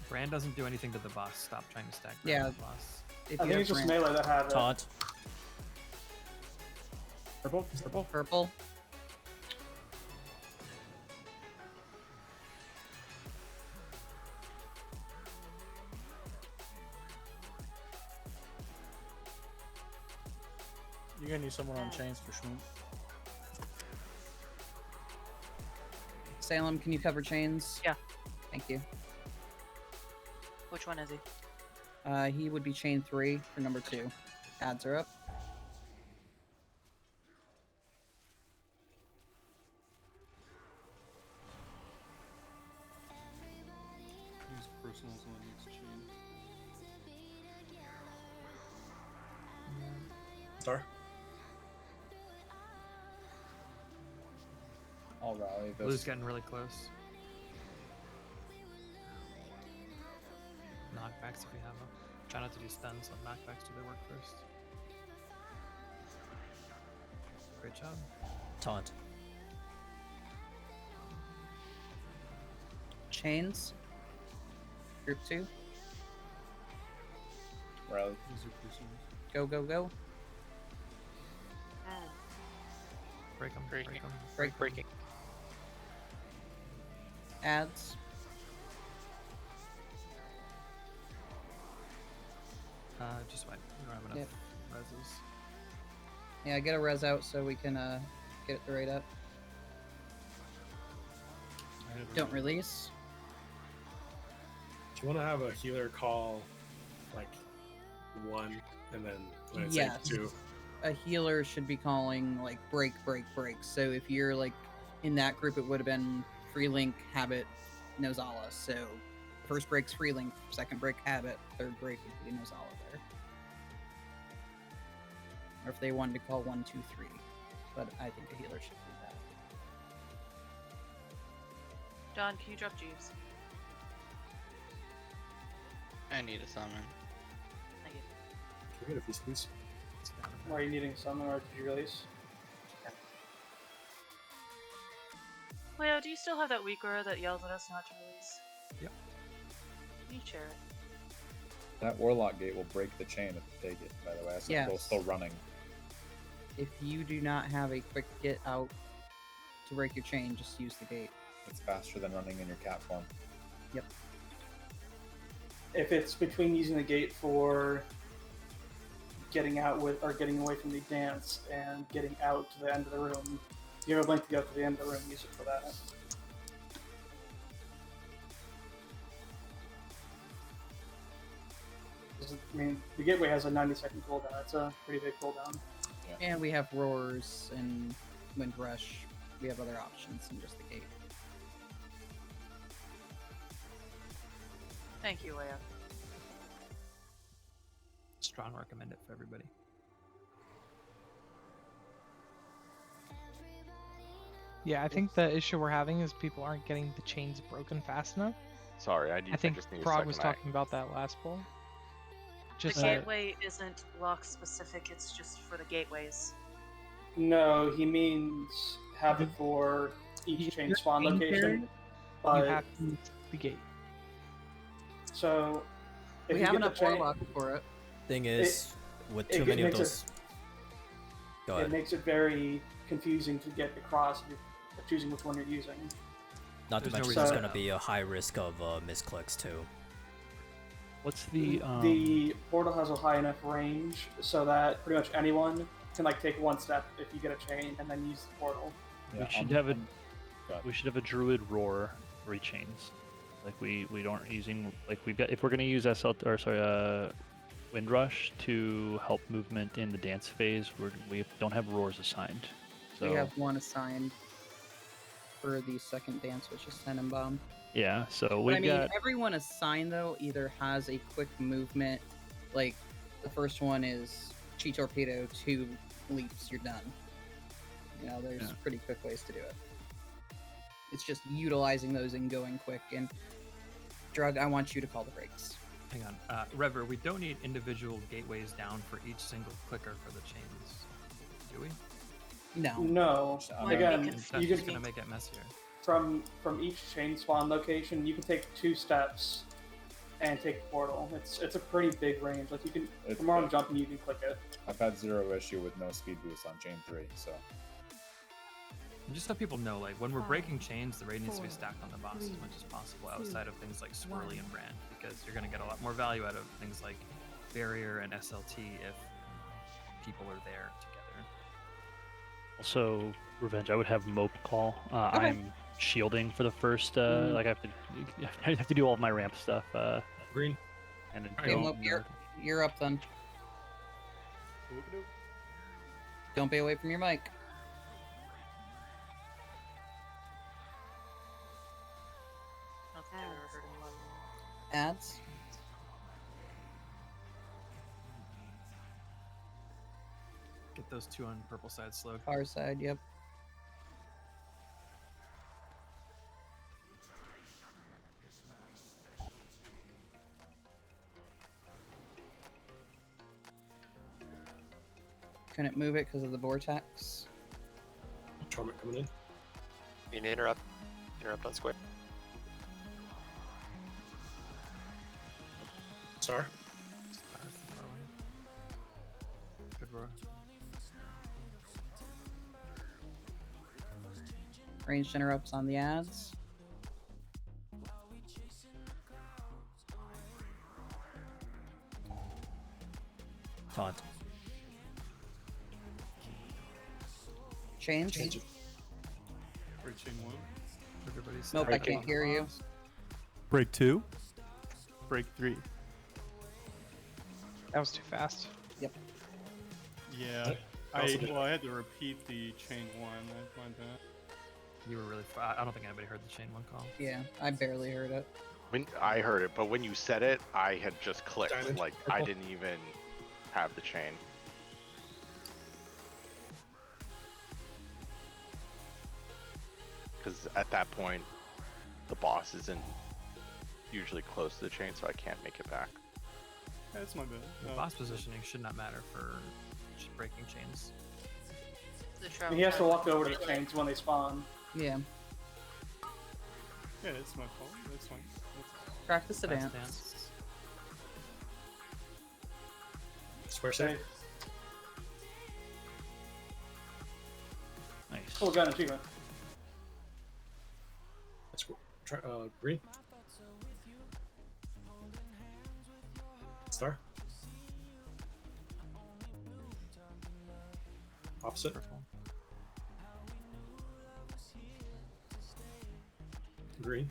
Brand doesn't do anything to the boss. Stop trying to stack Brand Yeah. on the boss. If I you think have it's just Brand. melee that have it. Taunt. Purple. Purple. Purple. You're gonna need someone on chains for Schmoop. Salem, can you cover chains? Yeah. Thank you. Which one is he? He would be chain 3 for number 2. Ads are up. Use personals on each chain. Star? I'll rally this. Blue's getting really close. Knockbacks if we have them. Try not to do stuns, let knockbacks do their work first. Great job. Taunt. Chains. Group 2. Rally. Use your personals. Go, go, go. Break them, break them. Breaking. Ads. Just wait. We don't have enough Yep. reses. Yeah, get a res out so we can get it right up. Don't release. Do you want to have a healer call like 1 and then when it's Yes. 2? A healer should be calling like break, break, break. So if you're like in that group, it would have been free link, habit, Nozala. So first break's free link, second break habit, third break would be Nozala there. Or if they wanted to call 1, 2, 3, but I think a healer should do that. Don, can you drop Jeeves? I need a summon. Thank you. Can we get a feast, please? Why are you needing summon or did you release? Leo, do you still have that weak aura that yells at us not to release? Yep. Can you share it? That Warlock gate will break the chain if you take it, by the way. So Yes. it's still running. If you do not have a quick get out to break your chain, just use the gate. It's faster than running in your cat form. Yep. If it's between using the gate for getting out with or getting away from the dance and getting out to the end of the room, if you have a blink to go to the end of the room, use it for that. I mean, the gateway has a 90-second cooldown. That's a pretty big cooldown. And we have roars and wind rush. We have other options than just the gate. Thank you, Leo. Strong recommend it for everybody. Yeah, I think the issue we're having is people aren't getting the chains broken fast enough. Sorry, I think just need a Prague second was eye. talking about that last poll. Just The gateway isn't lock specific, it's just for the gateways. No, he means have it for each chain spawn location. You But have to use the gate. so if We you have get the enough chain, warlock for it. Thing is, with it too many of makes those. Go it ahead. makes it very confusing to get across if you're choosing which one you're using. Not to There's no mention reason there's to going to know. be a high risk of misclicks too. What's the The portal has a high enough range so that pretty much anyone can like take one step if you get a chain and then use the portal. we should have a druid roar rechains. Like we aren't using, like we've got, if we're gonna use wind rush to help movement in the dance phase, we don't have roars assigned. So We have one assigned for the second dance, which is Tenenbaum. yeah, so But we've I mean, got everyone assigned though either has a quick movement, like the first one is Chi Torpedo, 2 leaps, you're done. You know, there's Yeah. pretty quick ways to do it. It's just utilizing those and going quick. And Drug, I want you to call the brakes. Hang on. Rever, we don't need individual gateways down for each single clicker for the chains. Do we? No. No. Again, That's you just can gonna make it messier. from each chain spawn location, you can take 2 steps and take the portal. It's a pretty big range. Like you can It's from where I'm big. jumping, you can click it. I've had 0 issue with no speed boost on chain 3, so And just so people know, like when we're 5, breaking chains, the raid needs to be 4, stacked on the boss as 3, much as possible 2, outside of things like Swirly 1. and Brand, because you're gonna get a lot more value out of things like Barrier and SLT if people are there together. Also, Revenge, I would have Mope call. Okay. I'm shielding for the first, like I have to do all of my ramp stuff. Green. And then Okay, Mope, you're up then. Don't be away from your mic. I don't think I've ever heard anyone. Ads. Get those two on purple side slowed. Far side, yep. Couldn't move it because of the vortex. Torment coming in. You can interrupt on square. Star. Good roll. Ranged interrupts on the ads. Taunt. Change. Break chain 1. Everybody's Nope, I can't hear you. Break 2. Break 3. That was too fast. Yep. Yeah. I had to repeat the chain 1. I find that. You were really far. I don't think anybody heard the chain 1 call. Yeah, I barely heard it. When I heard it, but when you said it, I had just clicked. Diamond, like purple. I didn't even have the chain. Because at that point, the boss isn't usually close to the chain, so I can't make it back. That's my bad. The boss positioning should not matter for breaking chains. He has to walk over to the chains when they spawn. Yeah. Yeah, it's my fault. That's fine. Practice the Fast dance. Square safe. Nice. Oh, got an achievement. Let's go. Try, green. Star. Opposite. Purple. Green.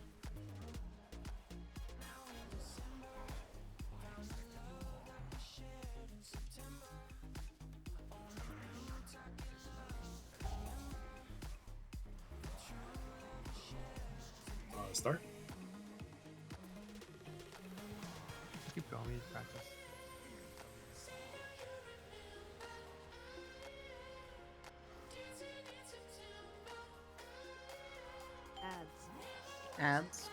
Star. Keep going. We need to practice. Ads.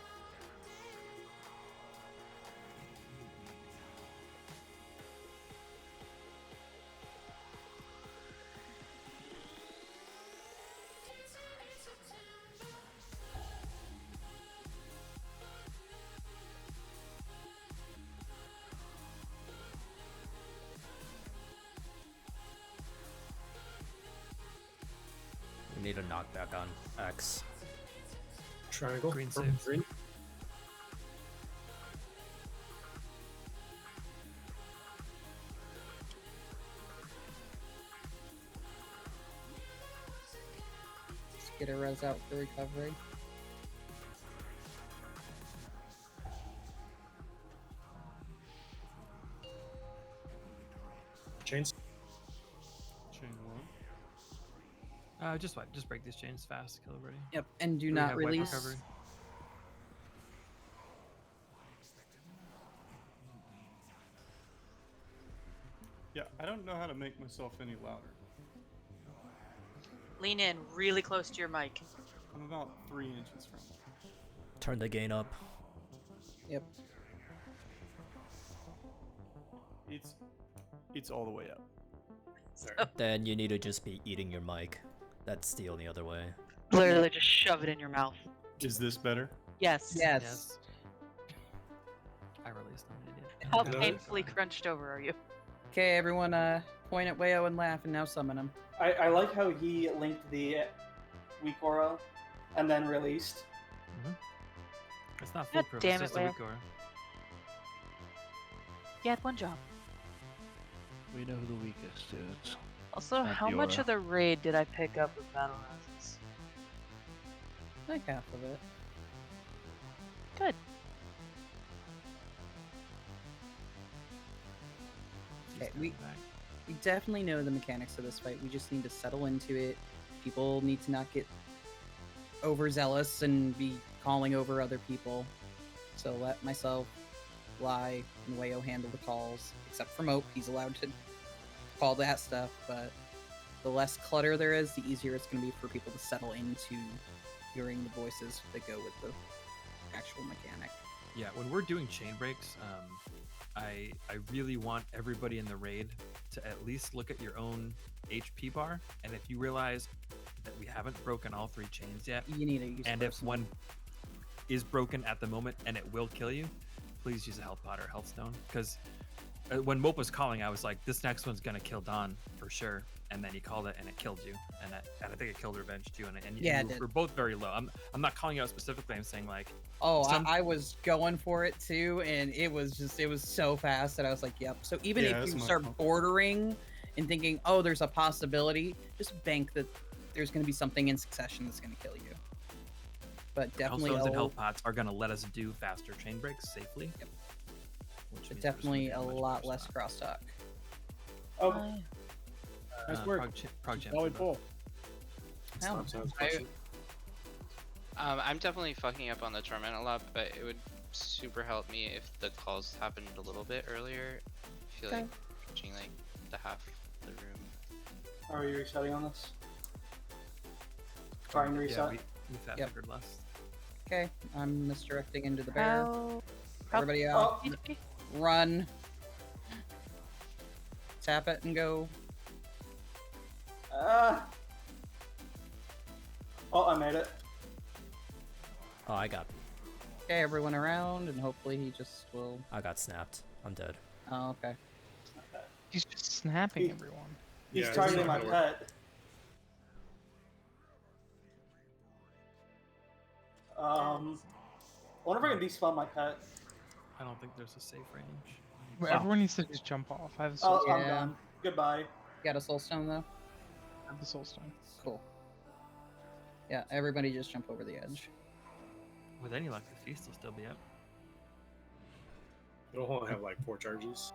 We need a knockback on X. Triangle. Green purple, saves. green. Just get a res out for recovery. Chains. Chain 1. Just break these chains fast. Kill everybody. Yep, and do we not have wipe release. recovery? Yeah, I don't know how to make myself any louder. Lean in really close to your mic. I'm about 3 inches from it. Turn the gain up. Yep. It's all the way up. Then you need to just be eating your mic. That's the only other way. Literally just shove it in your mouth. Is this better? Yes. Yes. I released them, idiot. How No. painfully crunched over are you? Okay, everyone, point at Wayo and laugh, and now summon him. I like how he linked the weak aura and then released. It's not God foolproof. damn It's it, just a Whale. weak aura. You had one job. We know who the weakest is. Also, Not how much Fiora. of the raid did I pick up with battle roses? Like half of it. Good. Okay, we definitely know the mechanics of this fight. We just need to settle into it. People need to not get overzealous and be calling over other people. So let myself, Lie, and Wayo handle the calls. Except for Mope, he's allowed to call that stuff, but the less clutter there is, the easier it's going to be for people to settle into hearing the voices that go with the actual mechanic. Yeah, when we're doing chain breaks, I really want everybody in the raid to at least look at your own HP bar, and if you realize that we haven't broken all 3 chains yet, you need to use and if one is broken at the moment and it will kill you, please use a health pot or health stone. Because when Mope was calling, I was like, this next one's gonna kill Dawn for sure, and then he called it and it killed you, and I think it killed Revenge too, and Yeah, you were both very low. I'm not calling you out specifically. I'm saying like, oh, I was going for it too, and it was so fast that I was like, yep. So even if you start bordering and thinking, oh, there's a possibility, just bank that there's going to be something in succession that's going to kill you. But definitely, health stones and health pots are going to let us do faster chain breaks safely. Yep. Which But definitely a lot less crosstalk. Oh, nice work. Prog champ. Solid pull. I'm definitely fucking up on the torment a lot, but it would super help me if the calls happened a little bit earlier. I feel like reaching like the half the room. Are you resetting on this? Trying to reset? Yeah, we fat figured less. Okay, I'm misdirecting into the bear. Everybody Oh. out. Run. Tap it and go. Oh, I made it. Oh, I got everyone around, and hopefully he just will. I got snapped. I'm dead. Oh, okay. He's just snapping everyone. He's targeting my pet. I wonder if I can despawn my pet. I don't think there's a safe range. Well, everyone needs to just jump off. I have a Oh, soul I'm stone. done. Goodbye. You got a soul stone though? I have the soul stone. Cool. Yeah, everybody just jump over the edge. With any luck, the feast will still be up. It'll only have like 4 charges.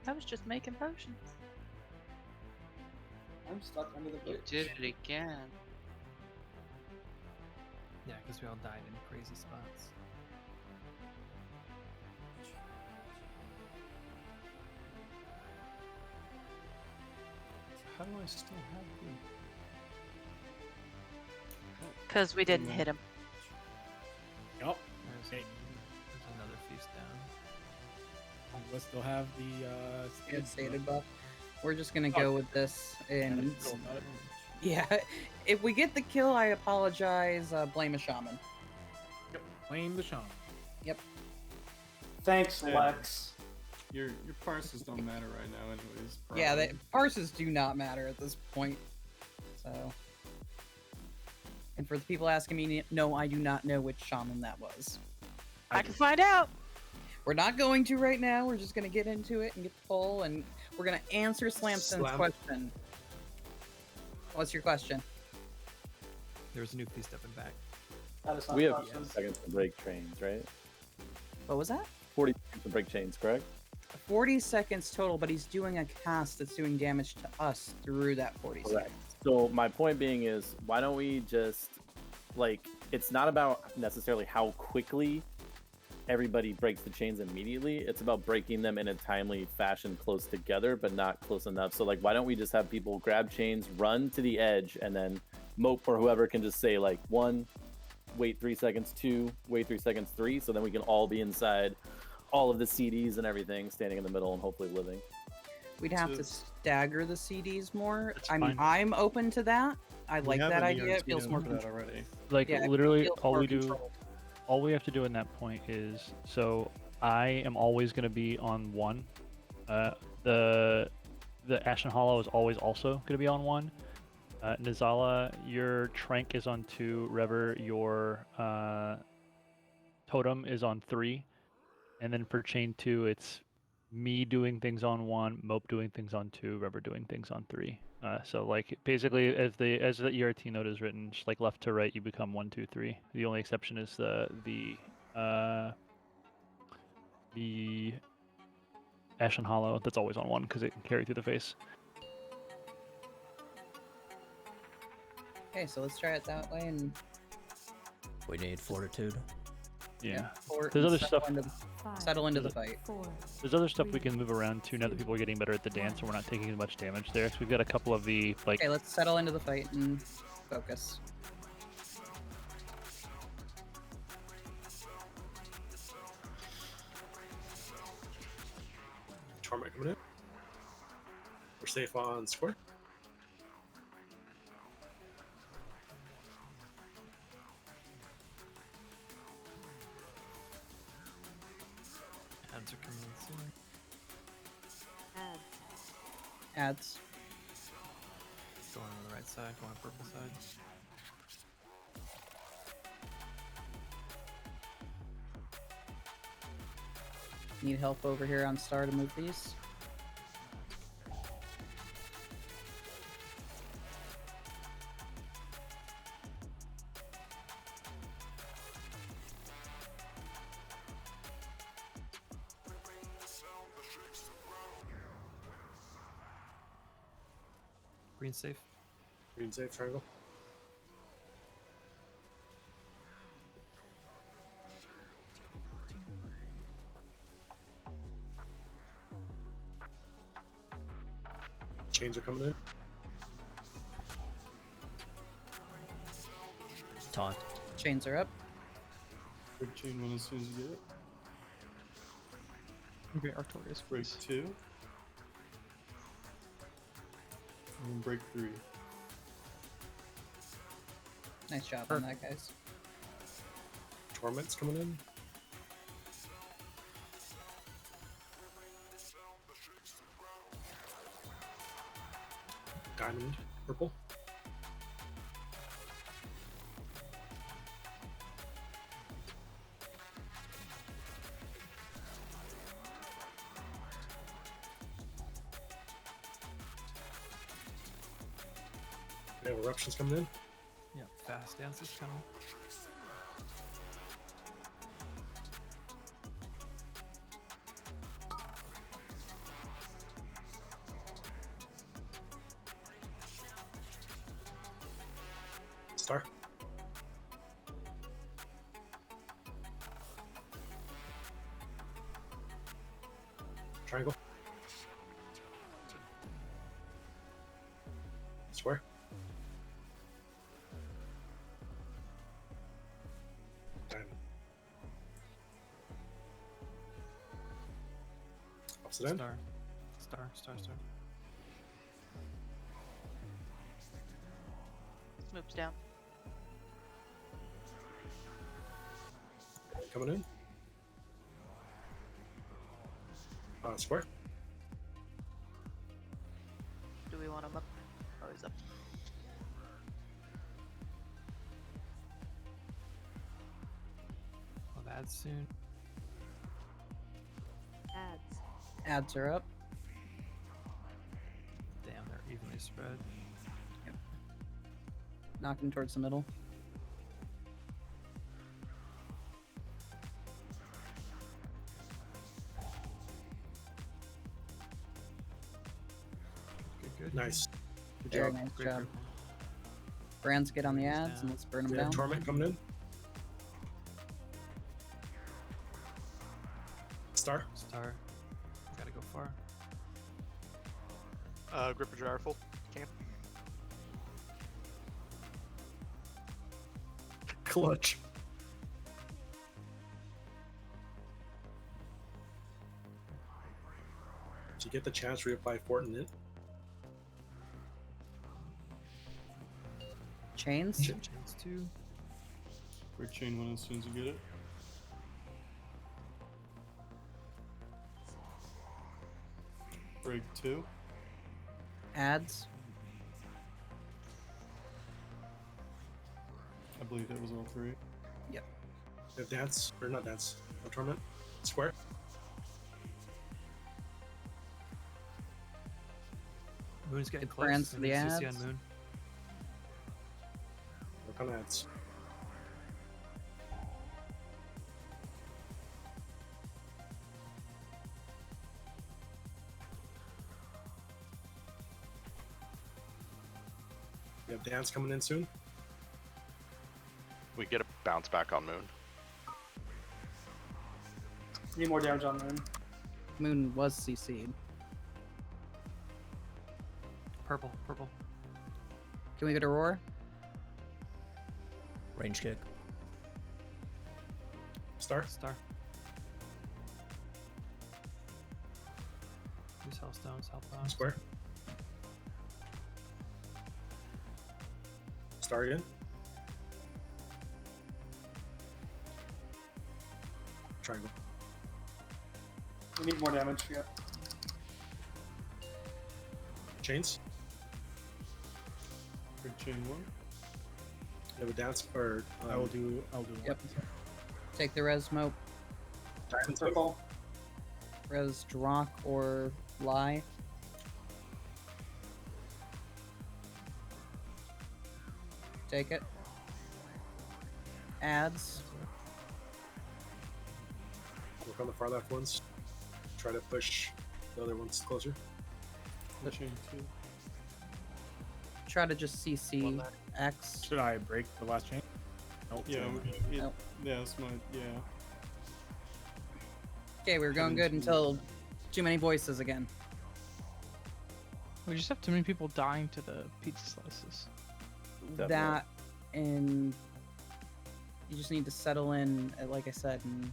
I was just making potions. I'm stuck under the You bridge. did it again. Yeah, because we all died in crazy spots. How do I still have you? Because we didn't hit him. Yep. There's another feast down. We'll still have the Good stated buff. We're just gonna go with this, and yeah, if we get the kill, I apologize. Blame a shaman. Yep. Blame the shaman. Yep. Thanks, Yeah. Lex. Your parses don't matter right now, anyways. Yeah, probably. parses do not matter at this point. So, and for the people asking me, no, I do not know which shaman that was. I can find out. We're not going to right now. We're just gonna get into it and get the poll, and we're gonna answer Slamston's Slam. question. What's your question? There's a new feast up and back. That is not We a have question. seconds to break chains, right? What was that? 40 seconds to break chains, correct? 40 seconds total, but he's doing a cast that's doing damage to us through that 40 Correct. seconds. So my point being is, why don't we just, like, it's not about necessarily how quickly everybody breaks the chains immediately. It's about breaking them in a timely fashion close together, but not close enough. So, like, why don't we just have people grab chains, run to the edge, and then Mope or whoever can just say, like, 1, wait 3 seconds, 2, wait 3 seconds, 3, so then we can all be inside all of the CDs and everything, standing in the middle and hopefully living. We'd have to stagger the CDs more. That's I mean, fine. I'm open to that. I like have that an idea. It ERT feels more for that controlled. already. Like Yeah, it literally, feels all more we do, controlled. all we have to do in that point is, so I am always going to be on 1. The Ashen Hollow is always also going to be on 1. Nizala, your Trank is on 2. Rever, your Totem is on 3. And then for chain 2, it's me doing things on 1, Mope doing things on 2, Rever doing things on 3. So like basically, as the ERT note is written, just like left to right, you become 1, 2, 3. The only exception is the Ashen Hollow. That's always on 1 because it can carry through the face. Okay, so let's try it that way and We need fortitude. Yeah. There's There's other stuff. Settle into the fight. There's other stuff we can move around too now that people are getting better at the dance, and we're not taking as much damage there. So we've got a couple of the like. Okay, let's settle into the fight and focus. Torment coming in. We're safe on square. Ads are coming in soon. Ads. Going on the right side, going on purple side. Need help over here on star to move these. Green safe. Green safe triangle. Chains are coming in. Taunt. Chains are up. Break chain 1 as soon as you get it. Okay, Artorias. Break 2. And then break 3. Nice job on that, guys. Torment's coming in. Diamond, purple. We have eruptions coming in. Yeah, fast dance is coming. Star. Triangle. Square. Diamond. Opposite end. Star. Moves down. Coming in. Square. Do we want him up? Oh, he's up. I'll add soon. Ads are up. Damn, they're evenly spread. Knocking towards the middle. Good. Nice. Good Very job. nice Great job. group. Brands get on the ads and let's burn them We have down. Torment coming in. Star. Gotta go far. Grip a jar full. Can. Clutch. Did you get the chance to reapply Fortinet? Chains. Chains 2. Break chain 1 as soon as you get it. Break 2. Ads. believe it was all three. Yep. We have dance, or not dance, no tournament. Square. Moon's getting It close. brands We the need CC on ads. Moon. Work on ads. We have dance coming in soon. We get a bounce back on Moon. Need more damage on Moon. Moon was CC'd. Purple, purple. Can we go to Roar? Range kick. Star. Star. Use Hellstones, Hellbound. Square. Star again. Triangle. We need more damage. Yeah. Chains. Big chain one. You have a dance or I'll do Yep. Take the res mope. Diamond Purple. Res Drock or Lie. Take it. Ads. Work on the far left ones. Try to push the other ones closer. Chain two. Try to just CC X. Should I break the last chain? Nope. Yeah, Nope. that's my yeah. Okay, we were going good until too many voices again. We just have too many people dying to the pizza slices. That and you just need to settle in, like I said, and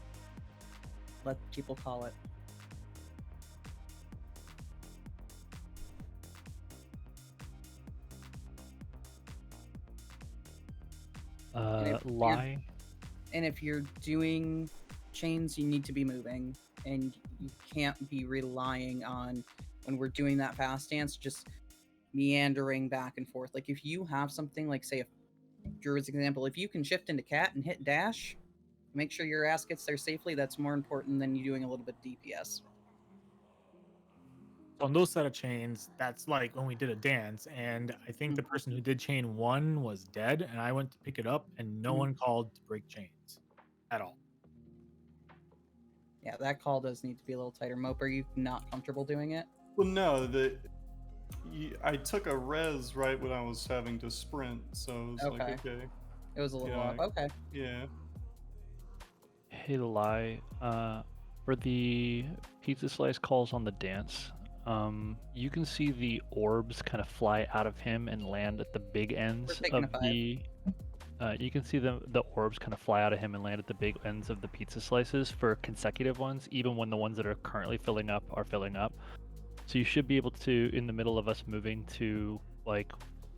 let people call it. Lie. And if you're doing chains, you need to be moving, and you can't be relying on, when we're doing that fast dance, just meandering back and forth. Like if you have something like, say, a Druid's example, if you can shift into cat and hit dash, make sure your ass gets there safely. That's more important than you doing a little bit of DPS. On those set of chains, that's like when we did a dance, and I think the person who did chain 1 was dead, and I went to pick it up, and no one called to break chains at all. Yeah, that call does need to be a little tighter. Mope, are you not comfortable doing it? Well, no, I took a res right when I was having to sprint, so it's like okay. It was a little Yeah, off. Okay. Yeah. Hey, Lie. For the pizza slice calls on the dance, you can see the orbs kind of fly out of him and land at the big ends taking of a 5. the. You can see the orbs kind of fly out of him and land at the big ends of the pizza slices for consecutive ones, even when the ones that are currently filling up are filling up. So you should be able to, in the middle of us moving to like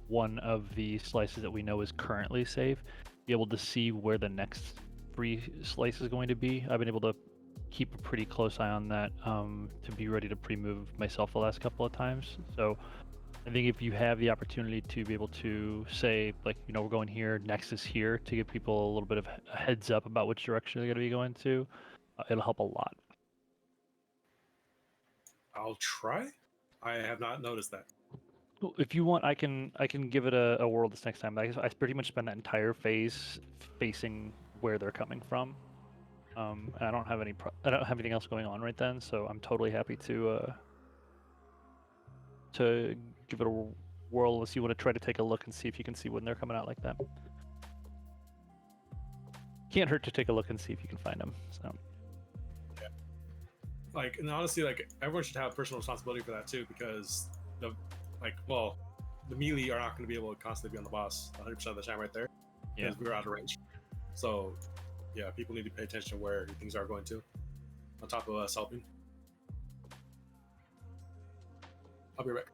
one of the slices that we know is currently safe, be able to see where the next free slice is going to be. I've been able to keep a pretty close eye on that to be ready to pre-move myself the last couple of times. So I think if you have the opportunity to be able to say, like, you know, we're going here, next is here, to give people a little bit of a heads up about which direction they're going to be going to, it'll help a lot. I'll try. I have not noticed that. Well, if you want, I can give it a whirl this next time. I pretty much spend that entire phase facing where they're coming from. And I don't have anything else going on right then, so I'm totally happy to give it a whirl unless you want to try to take a look and see if you can see when they're coming out like that. Can't hurt to take a look and see if you can find them. So. Yeah. Like, and honestly, like everyone should have personal responsibility for that too, because the melee are not going to be able to constantly be on the boss 100% of the time right there, because we're out of range. So yeah, people need to pay attention to where things are going to, on top of us helping. I'll be right back.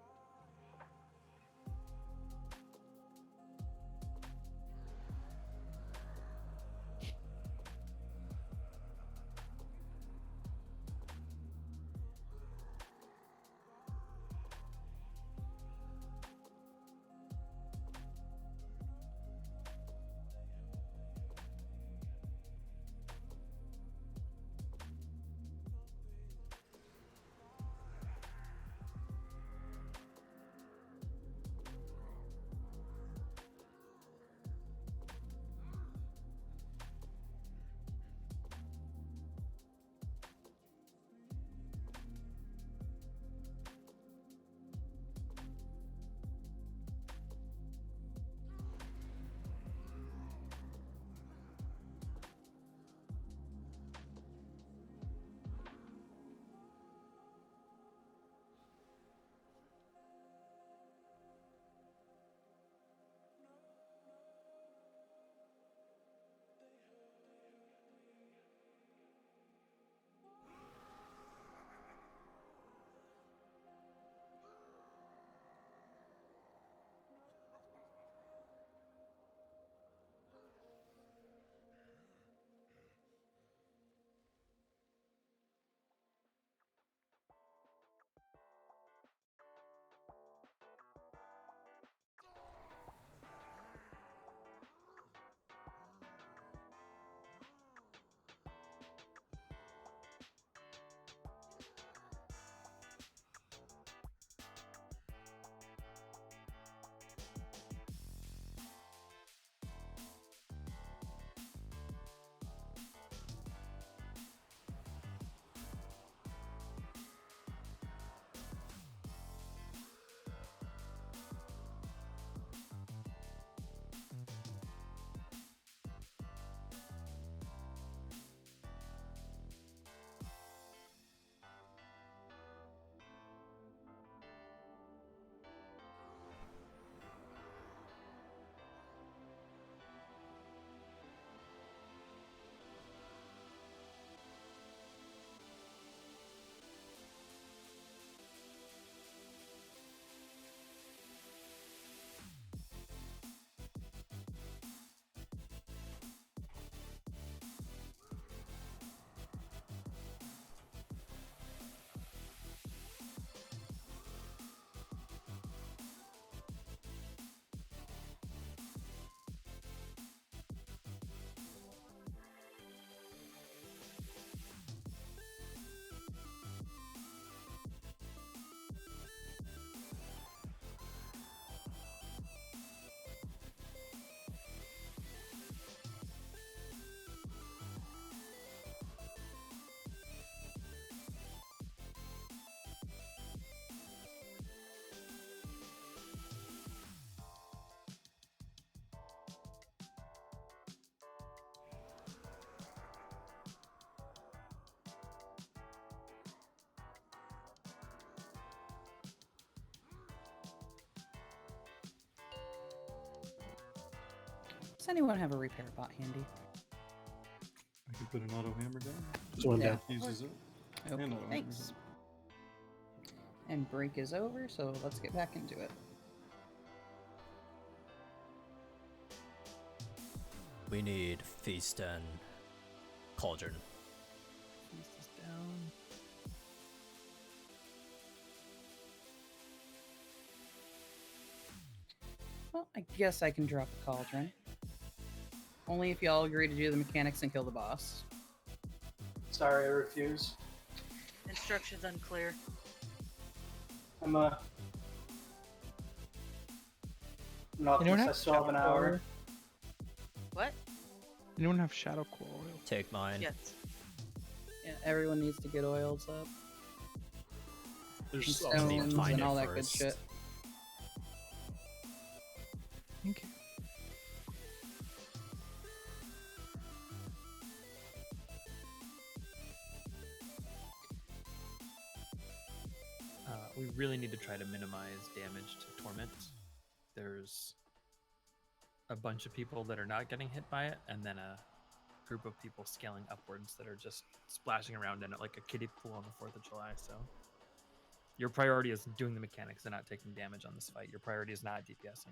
Does anyone have a repair bot handy? I can put an auto hammer down. There's one down. Uses it. Okay, And auto thanks. And break is over, so let's get back into it. We need Feast and Cauldron. Feast is down. Well, I guess I can drop a Cauldron. Only if y'all agree to do the mechanics and kill the boss. Sorry, I refuse. Instructions unclear. I'm not. Anyone I have still have an shadow hour. oil? What? Anyone have shadow core oil? Take mine. Yes. Yeah, everyone needs to get oils up. There's And also stones find and it all that good first. shit. Okay. We really need to try to minimize damage to Torment. There's a bunch of people that are not getting hit by it, and then a group of people scaling upwards that are just splashing around in it like a kiddie pool on the 4th of July. So your priority is doing the mechanics and not taking damage on this fight. Your priority is not DPSing.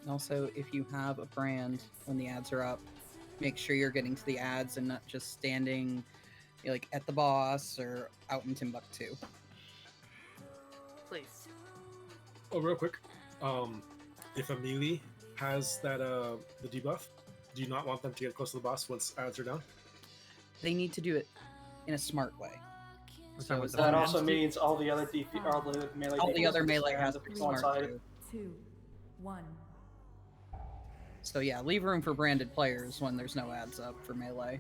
Also, if you have a brand when the ads are up, make sure you're getting to the ads and not just standing like at the boss or out in Timbuktu. Please. Oh, real quick. If a melee has that the debuff, do you not want them to get close to the boss once ads are down? They need to do it in a smart way. So is That also means all the other all the melee. all the DPS other melee stand has up to be to one smart side. too. 2, 1. So yeah, leave room for branded players when there's no ads up for melee.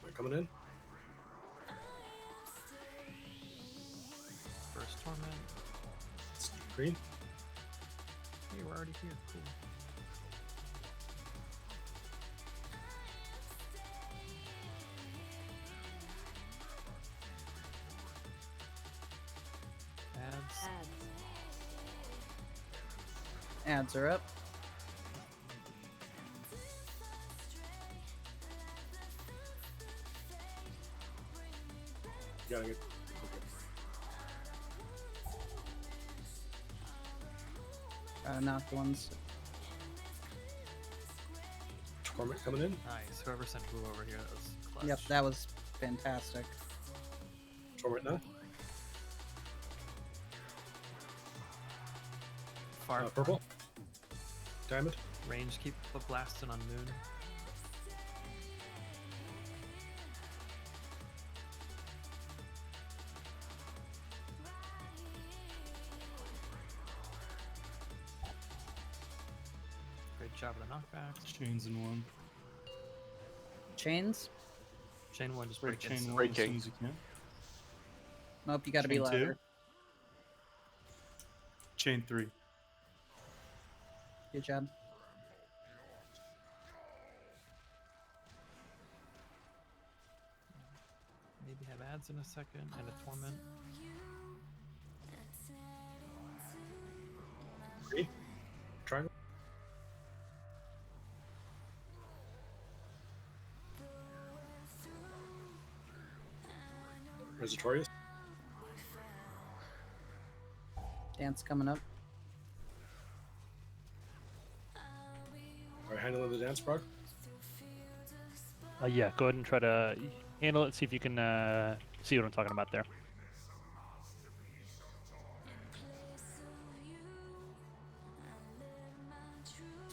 Am I coming in? First Torment. It's green. Hey, we're already here. Cool. Ads. Ads are up. Gotta get. Knocked ones. Torment coming in. Nice. Whoever sent blue over here, that was clutch. Yep, that was fantastic. Torment now. Far Purple. Diamond. range, keep blasting on Moon. Great job of the knockback. Chains in one. Chains? Chain one, just Break break chain in. one as soon as you can. Nope, you gotta be Chain two. louder. Chain 3. Good job. Maybe have ads in a second and a torment. Green. Triangle. Resertorius. Dance coming up. Alright, handling the dance, Brock. Yeah, go ahead and try to handle it. See if you can see what I'm talking about there.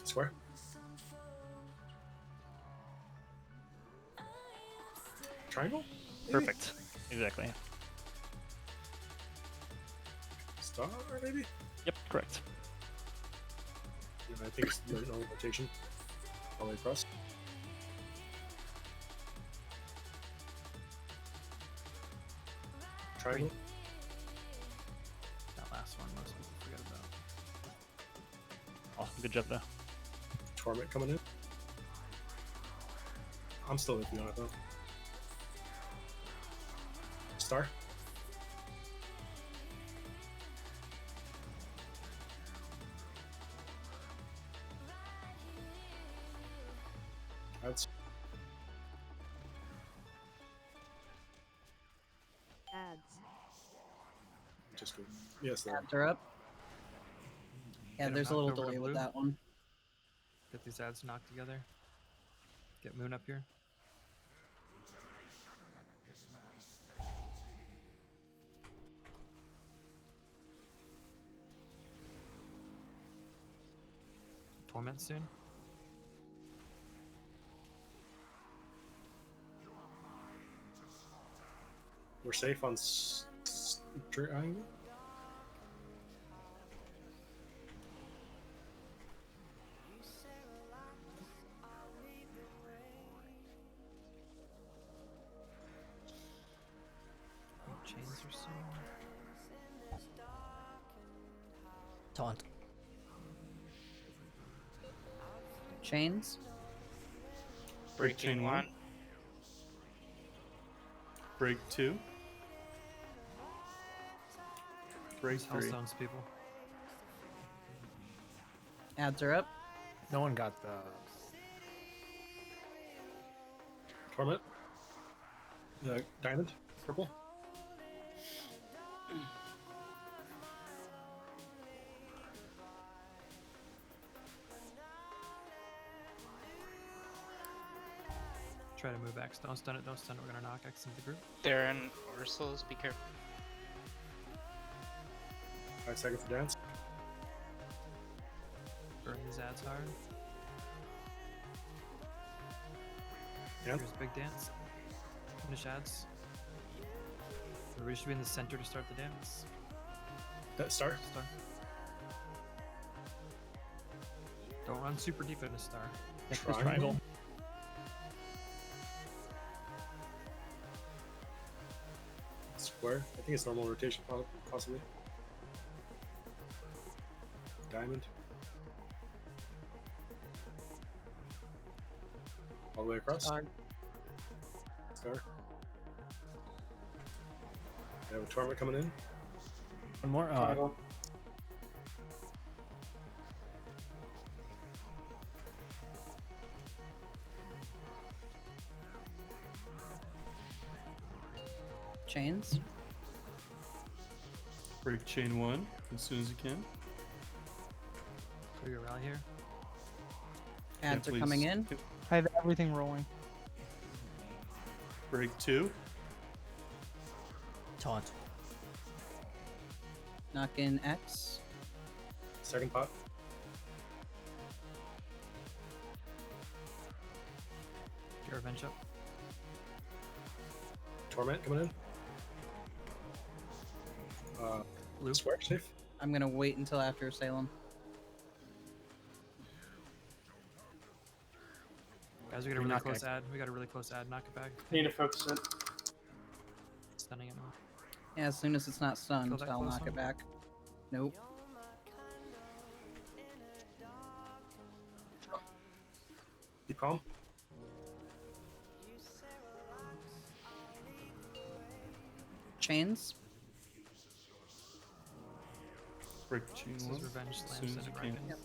Square. Triangle? Perfect. Exactly. Star, maybe? Yep, correct. Yeah, I think it's the no rotation. All the way across. Triangle. That last one, most people forget about. Awesome, good job there. Torment coming in. I'm still with you on it though. Star. That's Ads. just good. Yes, there. Ads are up. Yeah, Get 'em there's a knocked little over to delay with blue. that one. Get these ads knocked together. Get Moon up here. Torment soon. We're safe on triangle. Chains are soon. Taunt. Chains. Break chain one. Break 2. Break 3. Hellstones, people. Ads are up. No one got the Torment. Diamond. Purple. Try to move X. Don't stun it. Don't stun it. We're gonna knock X into the group. Darren, Ursuls, be careful. 5 seconds to dance. Burn these ads hard. Yep. Here's big dance. Finish ads. We should be in the center to start the dance. Star. Star. Don't run super deep in a star. Triangle. Square. I think it's normal rotation, possibly. Diamond. All the way across. Star. Star. We have a torment coming in. one more. Triangle. Chains. Break chain 1 as soon as you can. So you rally here. Ads Yeah, are coming please. in. Yep. I have everything rolling. Break 2. Taunt. Knock in X. Second pot. Get revenge up. Torment coming in. Loop. Square safe. I'm gonna wait until after Salem. Guys, we got a We really knock close X. ad. We got a really close ad. Knock it back. Need to focus it. Stunning it now. Yeah, as soon as it's not stunned, Kill that I'll close knock one. it back. Nope. Keep calm. Chains. Break chain This 1 is revenge as slam. soon as Send you it right can. in. Yep.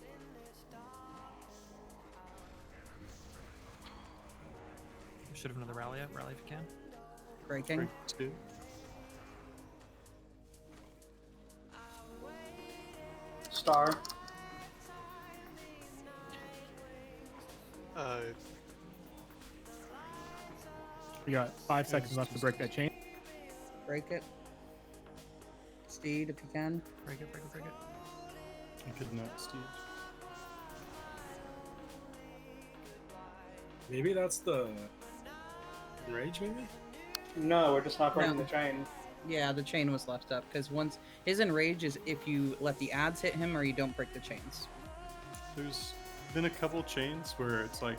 Should have another rally up. Rally if you can. Breaking. Break 2. Star. We got 5 seconds left to break that chain. Break it. Steed, if you can. Break it. Break it. Break it. You could not Steve. Maybe that's the enrage. Maybe. No, we're just not breaking No. the chain. Yeah, the chain was left up because once his enrage is if you let the ads hit him or you don't break the chains. There's been a couple chains where it's like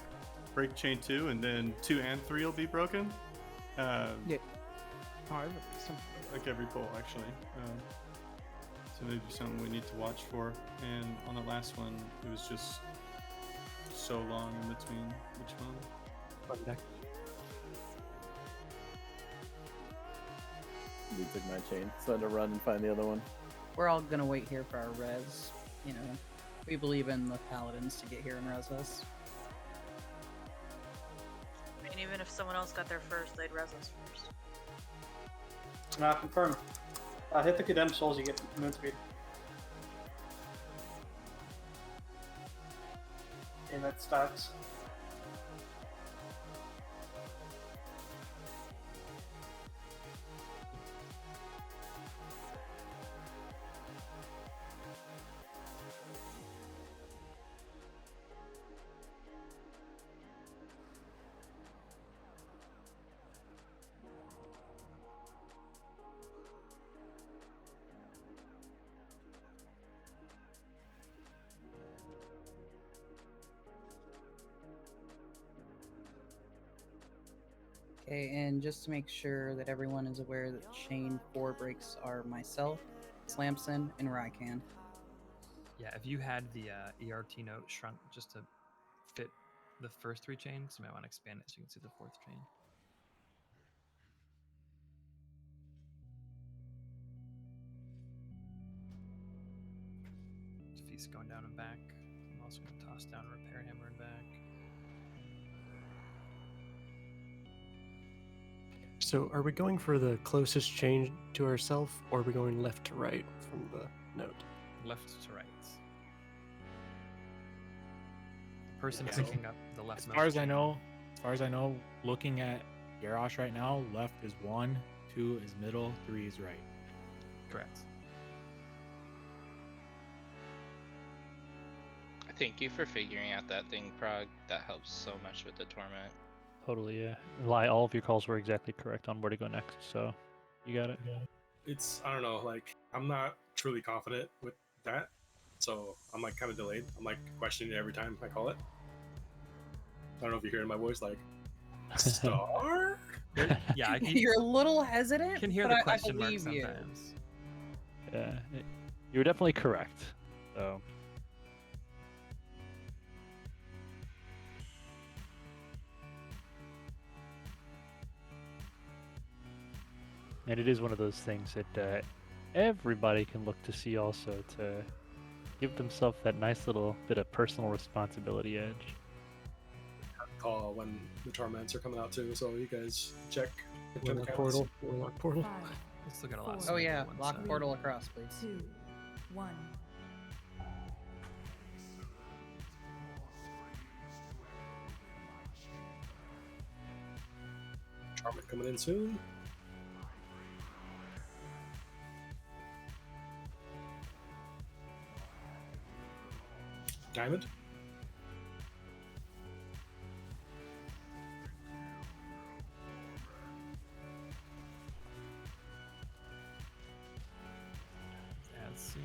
break chain 2 and then 2 and 3 will be broken. Yeah. Oh, I remember some. Like every pull, actually. So maybe something we need to watch for. And on the last one, it was just so long in between each one. You took my chain, so I had to run and find the other one. We're all gonna wait here for our res. You know, we believe in the paladins to get here and res us. I mean, even if someone else got there first, they'd res us first. Confirm. Hit the condemned souls, you get moon speed. And that stacks. Okay, and just to make sure that everyone is aware that chain 4 breaks are myself, Slamson, and Rycan. Yeah, if you had the ERT note shrunk just to fit the first 3 chains, you might want to expand it so you can see the 4th chain. Feast going down and back. I'm also going to toss down Repair Hammer and back. So are we going for the closest chain to ourselves, or are we going left to right from the note? Left to right. The person Yeah. picking up the leftmost. As far as I know, looking at Garrosh right now, left is 1, 2 is middle, 3 is right. Correct. Thank you for figuring out that thing, Prague. That helps so much with the torment. Totally, yeah. Lie, all of your calls were exactly correct on where to go next, so you got it. It's, I don't know, like, I'm not truly confident with that, so I'm like kind of delayed. I'm like questioning it every time I call it. I don't know if you're hearing my voice, like, Star? Yeah, You're a little hesitant, can hear but the question I mark believe you. sometimes. Yeah, you were definitely correct. So. And it is one of those things that everybody can look to see also to give themselves that nice little bit of personal responsibility edge. Call when the torments are coming out too, so you guys check. Warlock portal. Warlock portal. Let's look at a last. Oh yeah, lock portal across, please. 2, 1. Torment coming in soon. Diamond. Ads soon.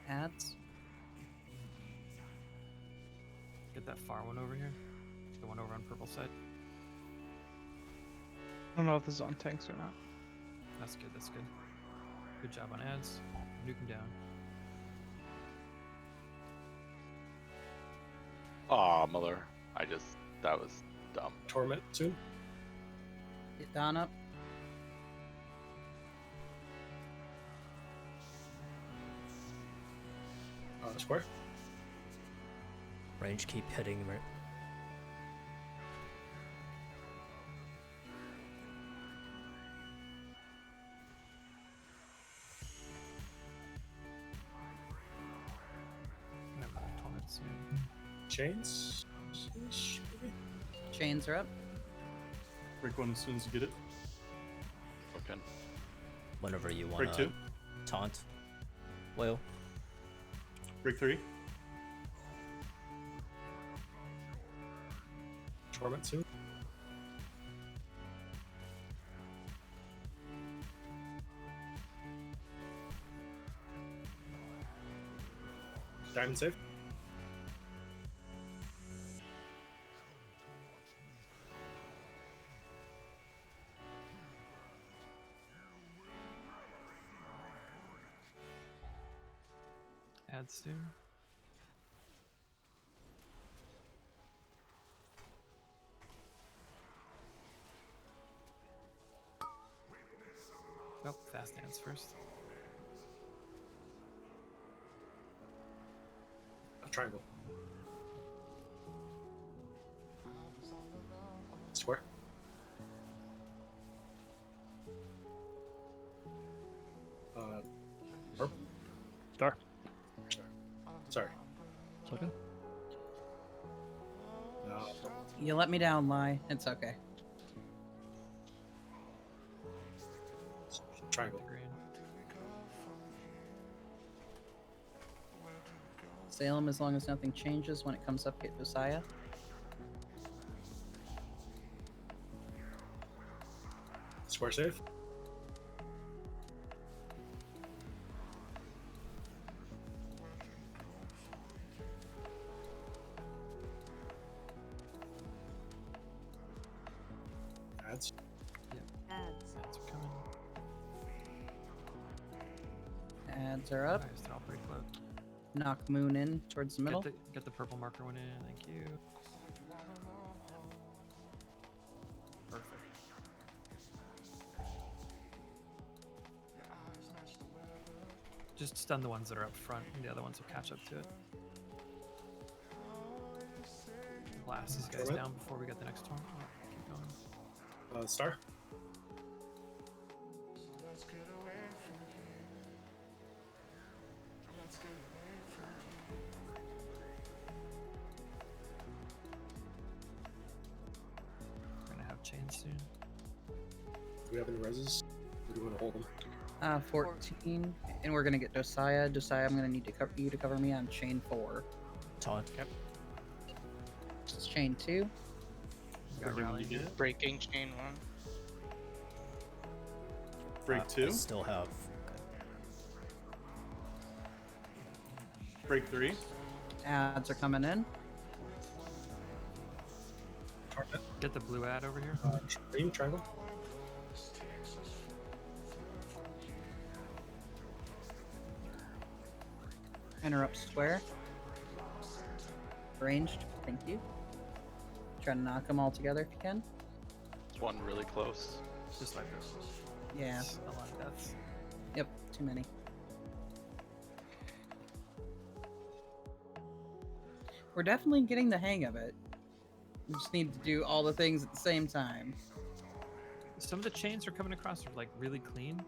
Ads. Get that far one over here. The one over on purple side. I don't know if this is on tanks or not. That's good, that's good. Good job on ads. Nuke him down. Aw, Miller. That was dumb. Torment soon. Get Don up. Square. Range keep hitting right. Chains. Chains are up. Break 1 as soon as you get it. Okay. Whenever you want Break 2. to taunt. Well. Break 3. Torment soon. Diamond save. Ads soon. dance first. A triangle. Square. Purple. Star. Sorry. It's okay. No. You let me down, Lai. It's okay. Triangle. Salem, as long as nothing changes when it comes up, hit Josiah. Square save. Ads. Ads. Ads are coming. Ads are up. Nice, they're all pretty close. Knock Moon in towards the middle. Get the purple marker one in. Thank you. Perfect. Just stun the ones that are up front, and the other ones will catch up to it. Blast these guys down before we get the next one. Keep going. Star. We're gonna have chains soon. Do we have any reses? Or do we want to hold them? 14, and we're gonna get Josiah. Josiah, I'm gonna need to cover you to cover me on chain 4. Todd. Yep. It's chain 2. Got rally. Breaking chain 1. Break I 2. still have. Break 3. Ads are coming in. Get the blue ad over here. Green triangle. Interrupt square. Ranged. Thank you. Try to knock them all together if you can. It's one really close. Just like this. Yeah. A lot of deaths. Yep. Too many. We're definitely getting the hang of it. We just need to do all the things at the same time. Some of the chains are coming across are like really clean.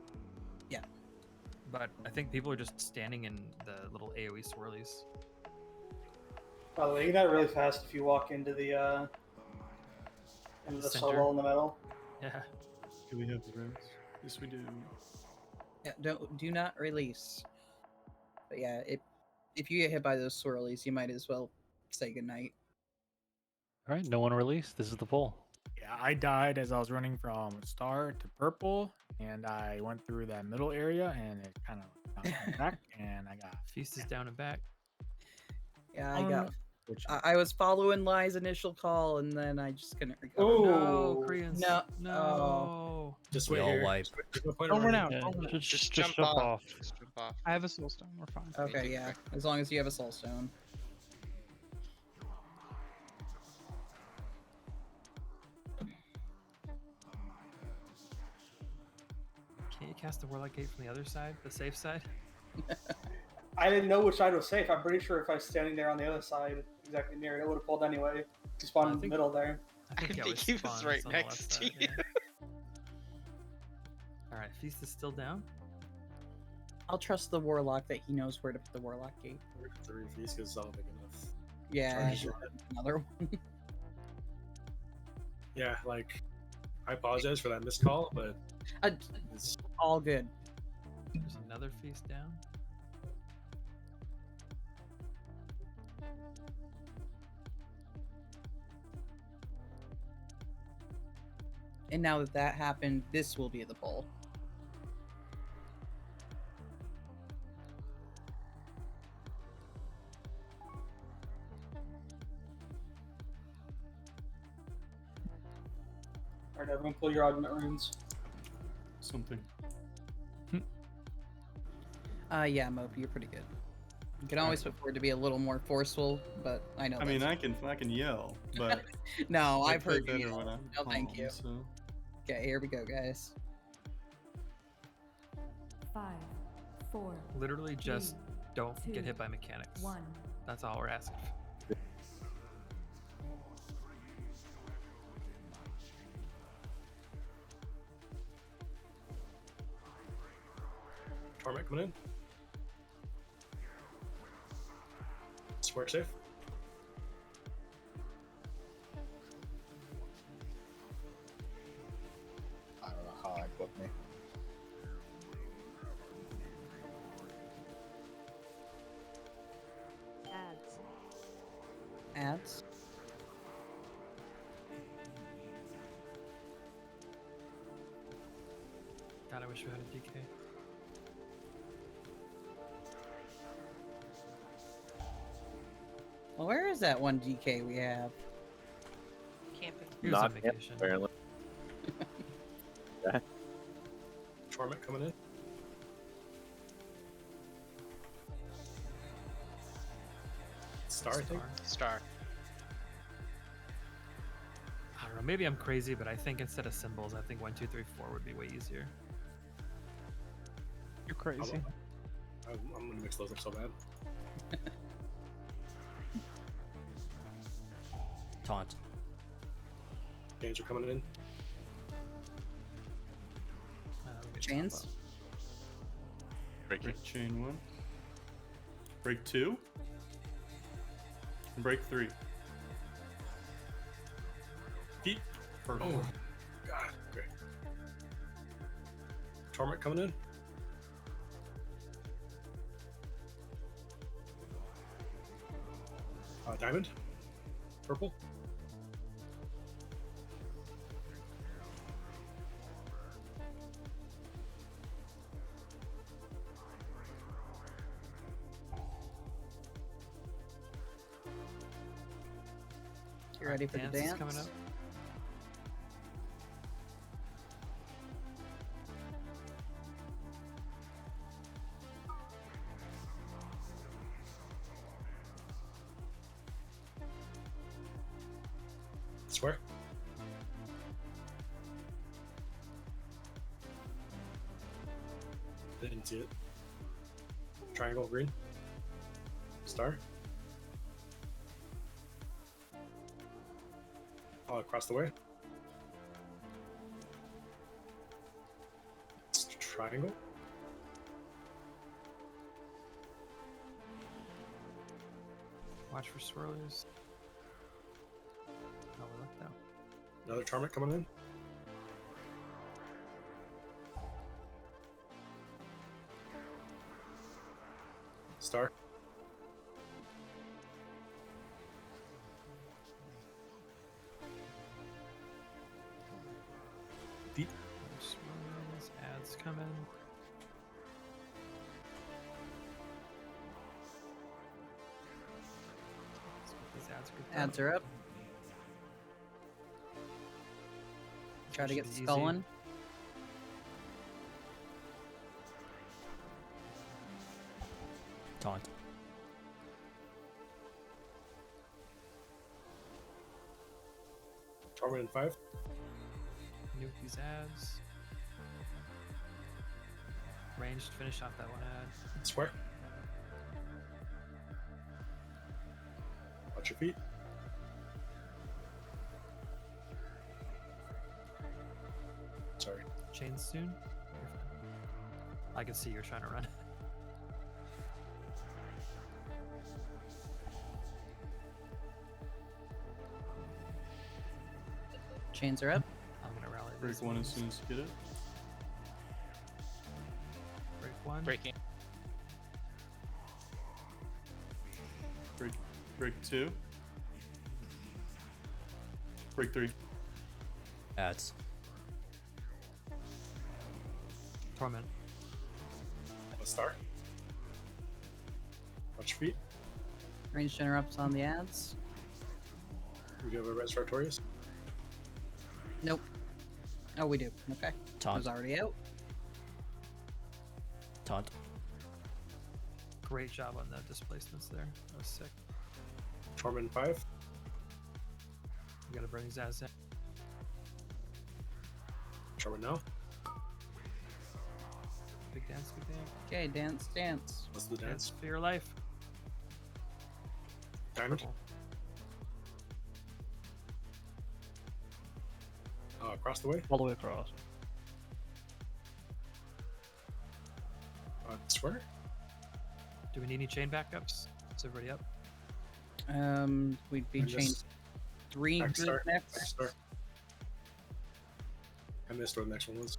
Yeah. But I think people are just standing in the little AoE swirlies. By the way, you got it really fast if you walk into the Center. solo in the middle. Yeah. Do we have the res? Yes, we do. Yeah, do not release. But yeah, if you get hit by those swirlies, you might as well say goodnight. All right, no one released. This is the poll. Yeah, I died as I was running from star to purple, and I went through that middle area, and it kind of knocked me back, and I got Feast is down and back. Yeah, I was following Lai's initial call, and then I just couldn't recover. Ooh. No, Koreans. No. No. Just We wait all here. wipe. Don't run out. Yeah, Don't run out. just jump off. Just jump off. I have a soul stone. We're fine. Okay, yeah. As long as you have a soul stone. Can't you cast the Warlock Gate from the other side, the safe side? I didn't know which side was safe. I'm pretty sure if I was standing there on the other side, exactly near it, it would have pulled anyway. He spawned in the middle there. I think, think he was right next to you. Alright, Feast is still down. I'll trust the Warlock that he knows where to put the Warlock Gate. 3 feet because it's not big enough. Yeah, Charges your head. another one. Yeah, like, I apologize for that missed call, but it's all good. There's another Feast down. And now that that happened, this will be the poll. Alright, everyone pull your augment runes. Something. Yeah, Mope, you're pretty good. You can always put forward to be a little more forceful, but I know. I mean, I can yell, but no, I I've heard play you. better when I'm No, thank calm, you. So. Okay, here we go, guys. 5, 4. Literally just 3, don't 2, get hit by mechanics. 1. That's all we're asking for. Torment coming in. Square safe. I don't know how I booked me. Ads. God, I wish we had a DK. Well, where is that one DK we have? Camping. He was on vacation. Apparently. Yeah. Torment coming in. Star, I think. Star. I don't know. Maybe I'm crazy, but I think instead of symbols, I think 1, 2, 3, 4 would be way easier. You're crazy. I'm gonna mix those up so bad. Taunt. Chains are coming in. Chains. Break chain 1. Break 2. And break 3. Feet. Perfect. Oh, God. Great. Torment coming in. Diamond. Purple. You ready for the Is dance? coming up. Square. Didn't see it. Triangle green. Star. Across the way. It's triangle. Watch for swirlers. Oh, we left out. Another torment coming in. Star. Deep. Swirlers, ads coming. These ads grouped Ads up. are up. Try to get Should be skull easy. in. Taunt. Torment in 5. Nuke these ads. Ranged, finish off that one ad. Square. Watch your feet. Sorry. Chains soon. You're fine. I can see you're trying to run. Chains are up. I'm gonna rally Break these 1 as ones. soon as you get it. Break 1. Breaking. Break 2. Break 3. Ads. Torment. Let's start. Watch your feet. Ranged interrupts on the ads. We do have a Red Sartorius. Nope. Oh, we do. Okay. I Taunt. was already out. Taunt. Great job on the displacements there. That was sick. Torment in 5. We gotta bring Zaz in. Torment now. big dance, big dance. Okay, dance. What's the Dance dance? for your life. Diamond. Purple. Across the way. All the way across. Square. Do we need any chain backups? Is everybody up? We'd be I chain missed. 3 Back group start. next. Back start. I missed what the next one was.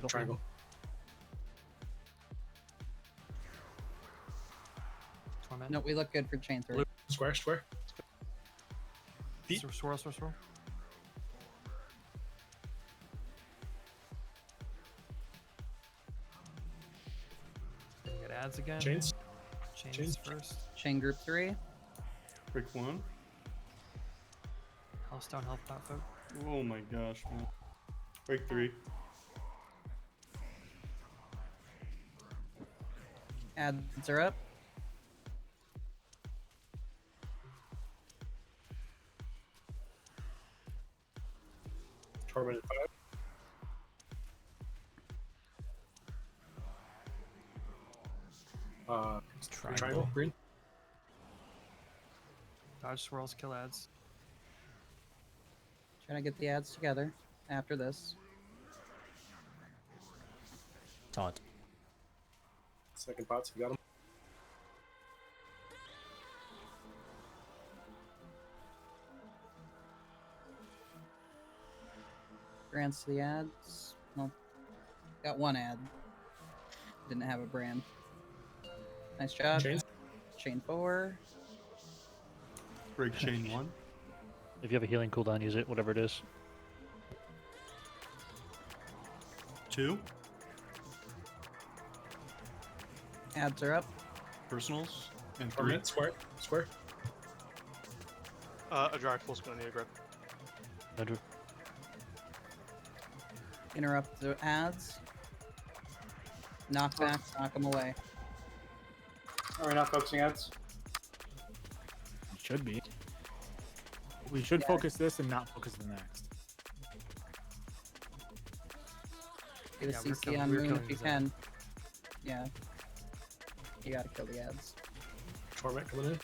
Triangle. Torment. No, we look good for chain 3. Square. Feet. Swirl. Get ads again. Chains. Chains first. Chain group 3. Break 1. Hellstone, health pot folk. Oh my gosh, man. Break 3. Ads are up. Tormented 5. Triangle. Green. Dodge swirls, kill ads. Trying to get the ads together after this. Taunt. Second pots. You got them. Grants to the ads. Well, got one ad. Didn't have a brand. Nice job. Chains. Chain 4. Break chain 1. If you have a healing cooldown, use it, whatever it is. 2. Ads are up. Personals. And 3. Torment. Square. A drag full spin, I need a grip. Andrew. Interrupt the ads. Knock back, knock them away. Are we not focusing ads? Should be. We should focus this and not focus the next. Get a Yeah, we're CC killing- on we're Moon killing if you these can. Yeah. You gotta kill the ads. Torment coming in.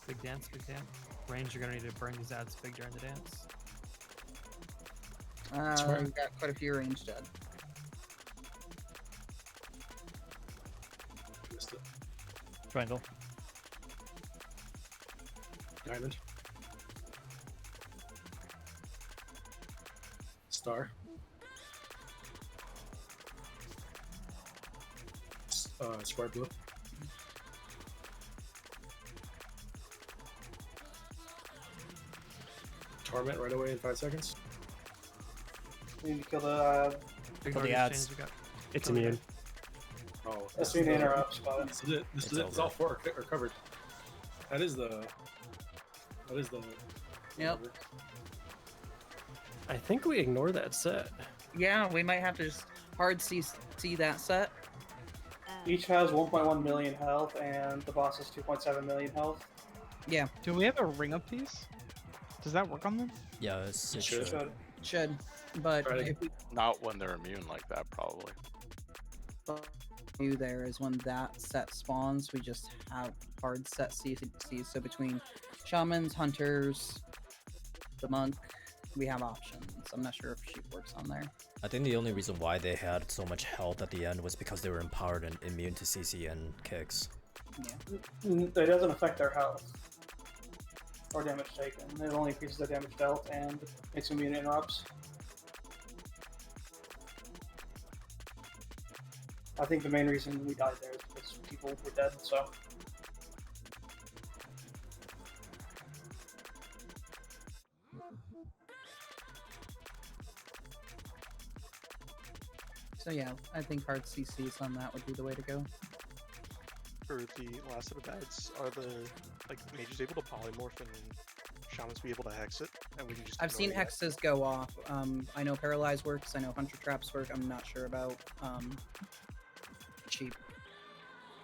Big dance. Range, you're gonna need to burn these ads big during the dance. We've got quite a few range dead. Missed it. Triangle. Diamond. Star. Square blue. Torment right away in 5 seconds. We need to kill the. Big Kill the Guardian's ads. chains, we got. It's Kill the immune. Oh, That's being interrupts, but This is it. This It's is it. It's over. all 4 are covered. That is the. Yep. I think we ignore that set. Yeah, we might have to just hard see that set. each has 1.1 million health, and the boss has 2.7 million health. Yeah. Do we have a ring up piece? Does that work on them? Yeah, it should. Should. But Try to- if we Not when they're immune like that, probably. do there is when that set spawns, we just have hard set CCs. So between shamans, hunters, the monk, we have options. I'm not sure if sheep works on there. I think the only reason why they had so much health at the end was because they were empowered and immune to CC and kicks. Yeah. It doesn't affect their health or damage taken. It only increases their damage dealt and makes them immune to interrupts. I think the main reason we died there is because people were dead, so. So yeah, I think hard CCs on that would be the way to go. For the last set of ads, are the mages able to polymorph and shamans be able to hex it? And we can just I've seen ignore the hexes go off. I know paralyze works. I know hunter traps work. I'm not sure about cheap.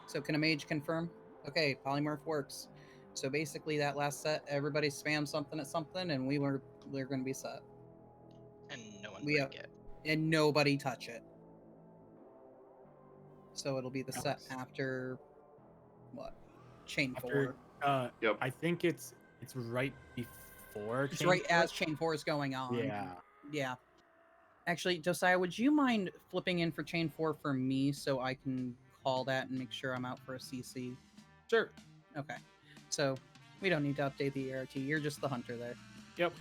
So can a mage confirm? Okay, polymorph works. So basically, that last set, everybody spam something at something, and we're going to be set. one we break it. and nobody touch it. So it'll be the set after what? Chain After, 4. I think it's right before. It's chain right 4. as chain 4 is going on. Yeah. Yeah. Actually, Josiah, would you mind flipping in for chain 4 for me so I can call that and make sure I'm out for a CC? Sure. Okay. So we don't need to update the ERT. You're just the hunter there. Yep.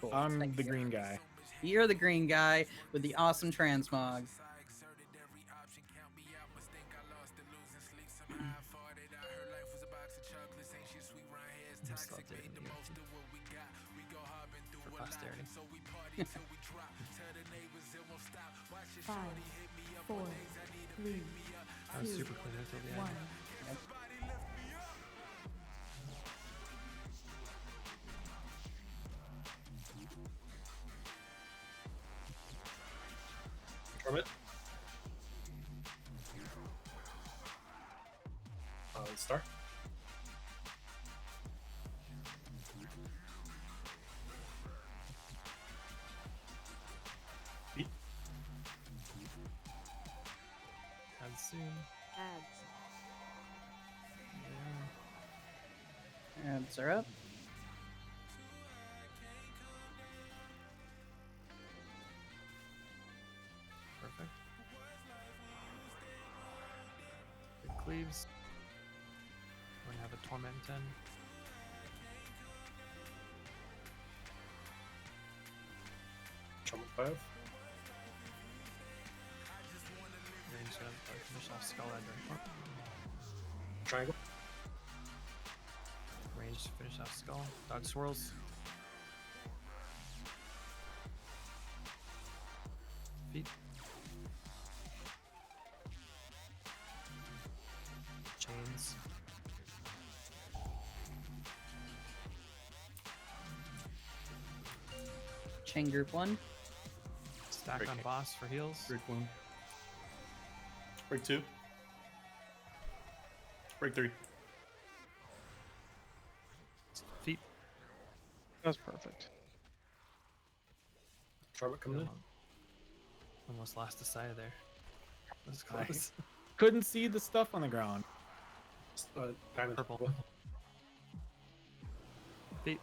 Cool. I'm Thank the you. green guy. You're the green guy with the awesome transmog. Still updating the ERT. For posterity. 5, 4, 3, I was 2, super clear until the 1. end. Confirm it. Start. Beat. Add soon. Ads. Ads are up. Perfect. It cleaves. We're gonna have a torment 10. Torment 5. Range gonna finish off skull at during torment. Triangle. Range to finish off skull. Dog swirls. Feet. Chains. Chain group 1. Stack Breaking. on boss for heals. Break 1. Break 2. Break 3. Feet. That's perfect. Charlotte coming in. Almost lost the sight there. That's I close. couldn't see the stuff on the ground. Diamond. Purple. Feet.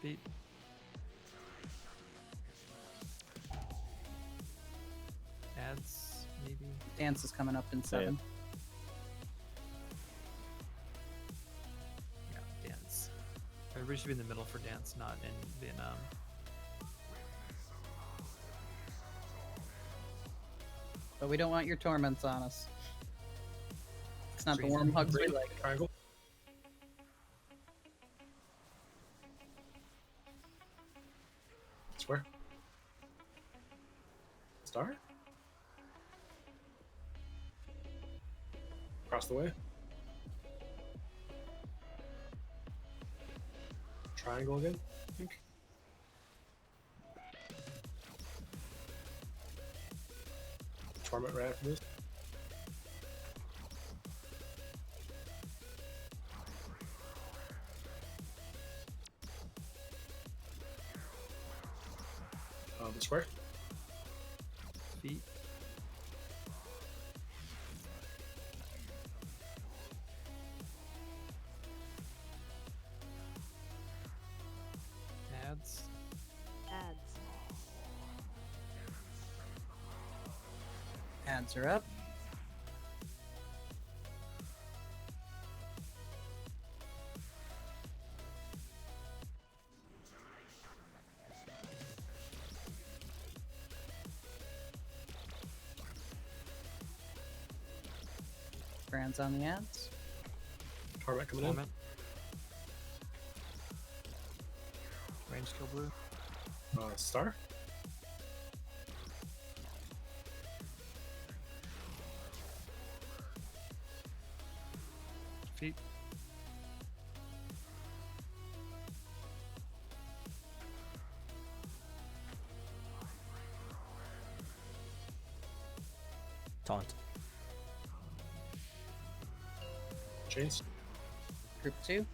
Feet. Ads, maybe. Dance is coming up in 7. Yeah, dance. Everybody should be in the middle for dance, not in Vietnam. But we don't want your torments on us. It's not the Green. warm hugs we Green. like. Triangle. Square. Star. Across the way. Triangle again, I think. Torment right after this. The square. Feet. Ads. Ads. Ads are up. Brands on the ads. Torment coming Torment. Range kill blue. in. Star. Feet. Taunt. Chains. Group 2.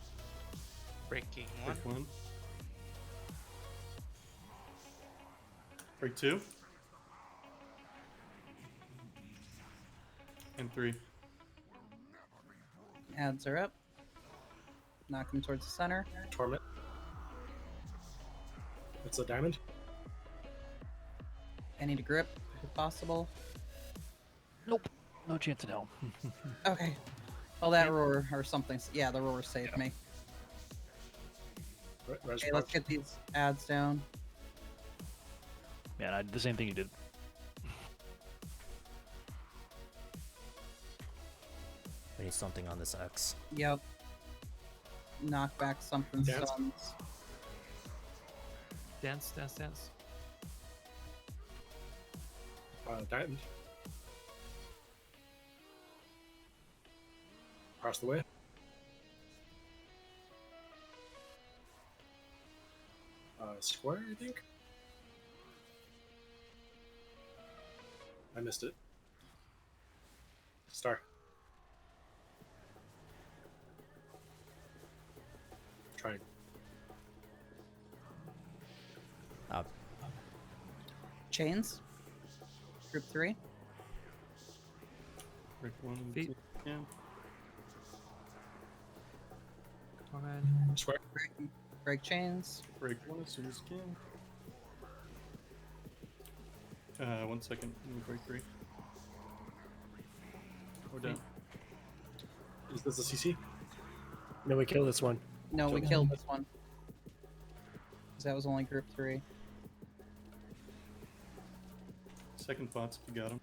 Breaking Break 1. 1. Break 2. And 3. Ads are up. Knock them towards the center. Torment. It's a diamond. I need a grip, if possible. Nope. No chance in hell. Okay. Well, that roar or something. Yeah, the roar saved me. Okay, let's get these ads down. Man, I did the same thing you did. We need something on this X. Yep. Knock back something Dance. stuns. Dance, dance, dance. Diamond. Across the way. Square, I think. I missed it. Star. Trying. Up. Chains. Group 3. Break 1 and Feet. 2. Yeah. Torment. Square. Break chains. Break 1 as soon as you can. 1 second. Let me break 3. We're done. Is this a CC? No, we kill this one. No, we killed this one. 'Cause that was only group 3. Second thoughts if you got them.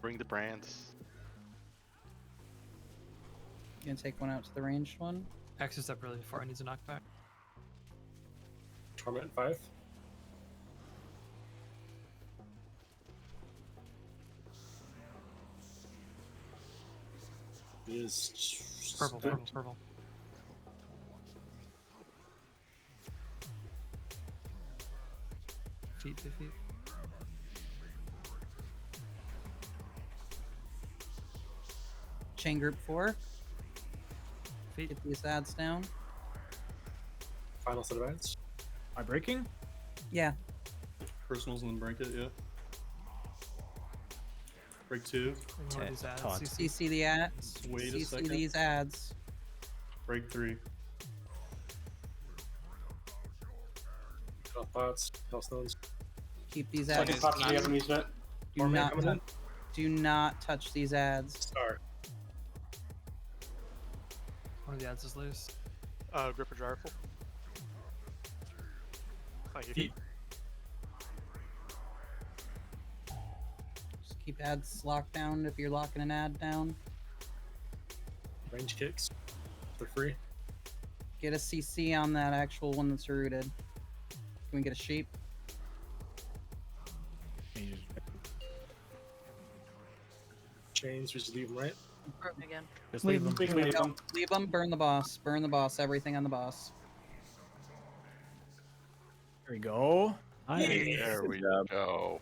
Bring the brands. Gonna take one out to the ranged one. X is up really far. Needs a knockback. Torment 5. Is Purple, purple, purple. Feet, feet, feet. Chain group 4. Feet. Get these ads down. Final set of ads. Am I breaking? Yeah. Personals and then break it, yeah. Break 2. Ignore these ads. Taunt. CC. CC the ads. Wait a CC second. these ads. Break 3. Health pots, health stones. Keep these Second ads. pot, we haven't used it. Do not, do not touch these ads. Star. One of the ads is loose. Gripper Rifle. Thank you. Feet. Just keep ads locked down if you're locking an ad down. Range kicks. They're free. Get a CC on that actual one that's rooted. Can we get a sheep? Chains, we just leave them right. Broken again. Just leave them. We can leave them. Leave them. Burn the boss. Burn the boss. Everything on the boss. There we go. There we go.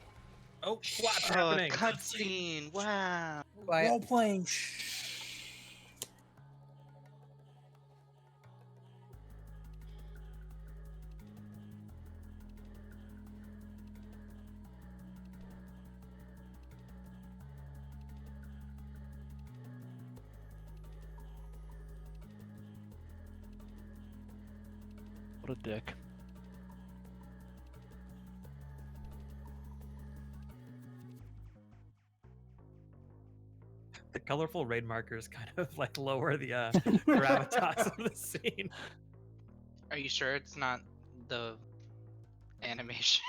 Oh, what's happening? Cutscene. Wow. Quiet. Role playing. What a dick. The colorful raid markers kind of like lower the gravitas of the scene. Are you sure it's not the animation?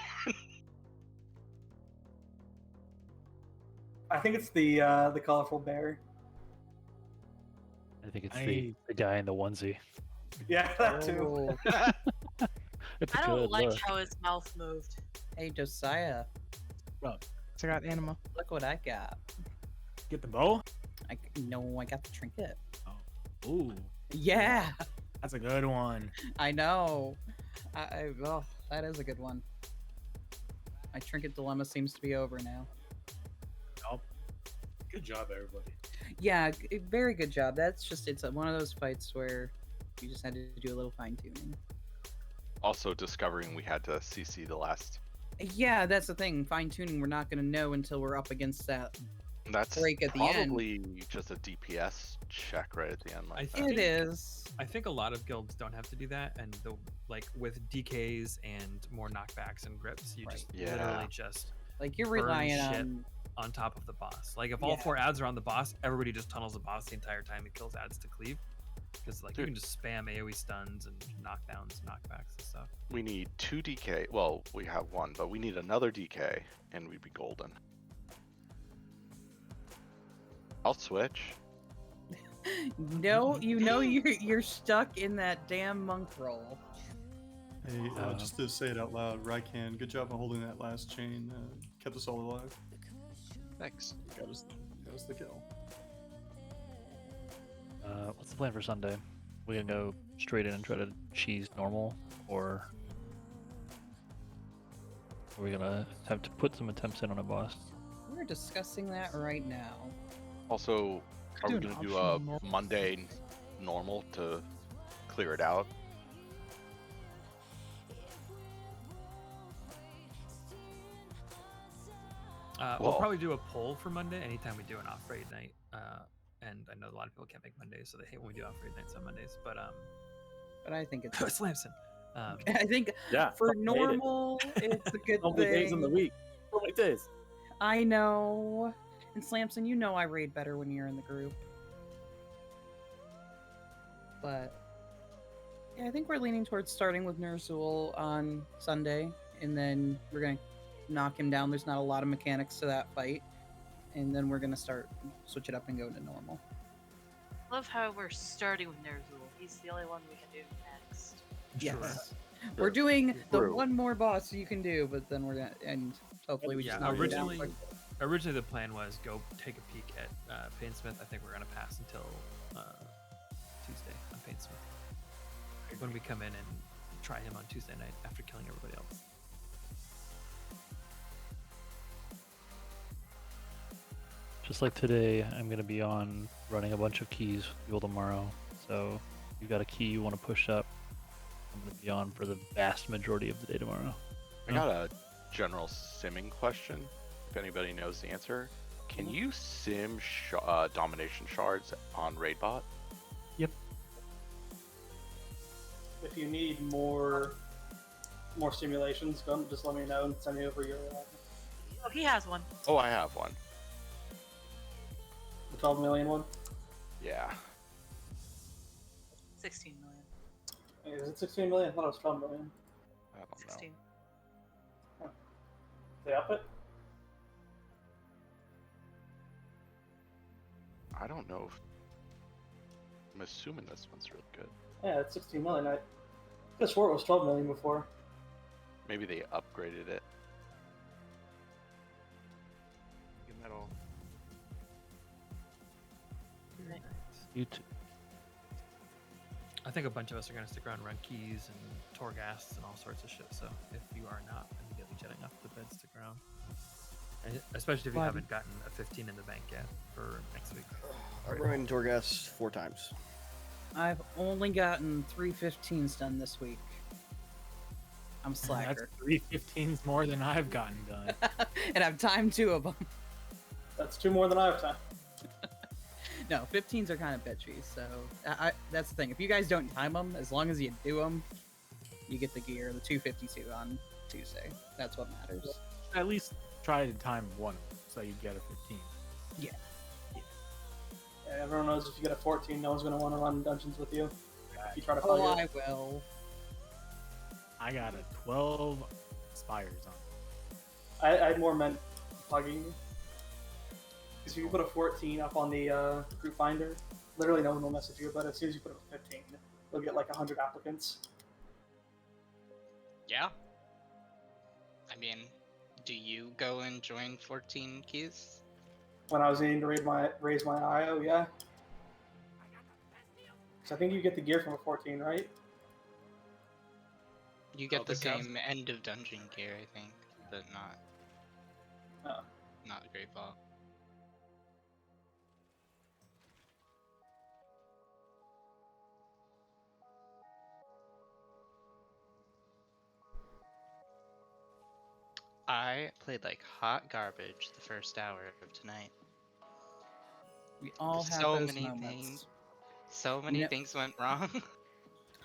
I think it's the colorful bear. I think it's the guy in the onesie. Yeah, that too. It's a I don't good like look. how his mouth moved. Hey, Josiah. So I got anima. Look what I got. Get the bow. No, I got the trinket. Ooh, Yeah, that's a good one. I know. Oh, that is a good one. My trinket dilemma seems to be over now. Good job, everybody. Yeah, very good job. That's just, it's one of those fights where you just had to do a little fine tuning. Also discovering we had to CC the last. Yeah, that's the thing. Fine tuning, we're not going to know until we're up against that That's break at the end. probably just a DPS check right at the end. Like It is. I think a lot of guilds don't have to do that, and with DKs and more knockbacks and grips, you just literally just like you're burn relying shit on top of the boss. Like if all 4 ads are on the boss, everybody just tunnels the boss the entire time. It kills ads to cleave because like you can just spam AoE stuns and knockdowns, knockbacks and stuff. we need 2 DK. Well, we have 1, but we need another DK, and we'd be golden. I'll switch. No, you know you're stuck in that damn monk roll. Hey, just to say it out loud, Rycan, good job on holding that last chain. Kept us all alive. Thanks. Got us the kill. What's the plan for Sunday? We gonna go straight in and try to cheese normal, or are we gonna have to put some attempts in on a boss? We're discussing that right now. Also, are we gonna do a Monday normal to clear it out? We'll probably do a poll for Monday anytime we do an off raid night. And I know a lot of people can't make Mondays, so they hate when we do off raid nights on Mondays. But I think it's Slamson. I think for normal, it's a good Only thing. days in the week. Only days. I know. And Slamson, you know I raid better when you're in the group. But yeah, I think we're leaning towards starting with Ner'zhul on Sunday, and then we're gonna knock him down. There's not a lot of mechanics to that fight, and then we're gonna switch it up and go into normal. Love how we're starting with Ner'zhul. He's the only one we can do next. Yes. We're doing the one more boss you can do, but then we're gonna hopefully we just knock him down quick. Originally the plan was go take a peek at Painsmith. I think we're gonna pass until Tuesday on Painsmith. When we come in and try him on Tuesday night after killing everybody else. Just like today, I'm gonna be on running a bunch of keys with people tomorrow. So if you got a key you want to push up, I'm gonna be on for the vast majority of the day tomorrow. I got a general simming question. If anybody knows the answer, can you sim domination shards on Raidbot? Yep. If you need more simulations, just let me know and send me over your. Oh, he has one. Oh, I have one. The 12 million one. Yeah. 16 million. Hey, is it 16 million? I thought it was 12 million. I don't 16. Huh. They up it? I don't know. I'm assuming this one's really good. Yeah, it's 16 million. I could have swore it was 12 million before. Maybe they upgraded it. Metal. You too. I think a bunch of us are going to stick around and run keys and Torghasts and all sorts of shit. So if you are not immediately jetting off the bed, stick around. And especially if you haven't gotten a 15 in the bank yet for next week. I ran Torghast 4 times. I've only gotten 3 15s done this week. I'm slacker. That's 3 15s more than I've gotten done. And I've timed 2 of them. That's 2 more than I have time. No, 15s are kind of bitchy, so that's the thing. If you guys don't time them, as long as you do them, you get the gear, the 252 on Tuesday. That's what matters. At least try to time one so you get a 15. Yeah. Yeah, everyone knows if you get a 14, no one's going to want to run dungeons with you. If you try to Oh, fight I will. I got a 12 spires on. I had more meant plugging. Because if you put a 14 up on the group finder, literally no one will message you, but as soon as you put up a 15, you'll get like 100 applicants. Yeah. I mean, do you go and join 14 keys? When I was needing to raise my IO, yeah. So I think you get the gear from a 14, right? You get the same end of dungeon gear, I think, but not Great Vault. I played like hot garbage the first hour of tonight. We all have So those many moments. things. So You many know- things went wrong.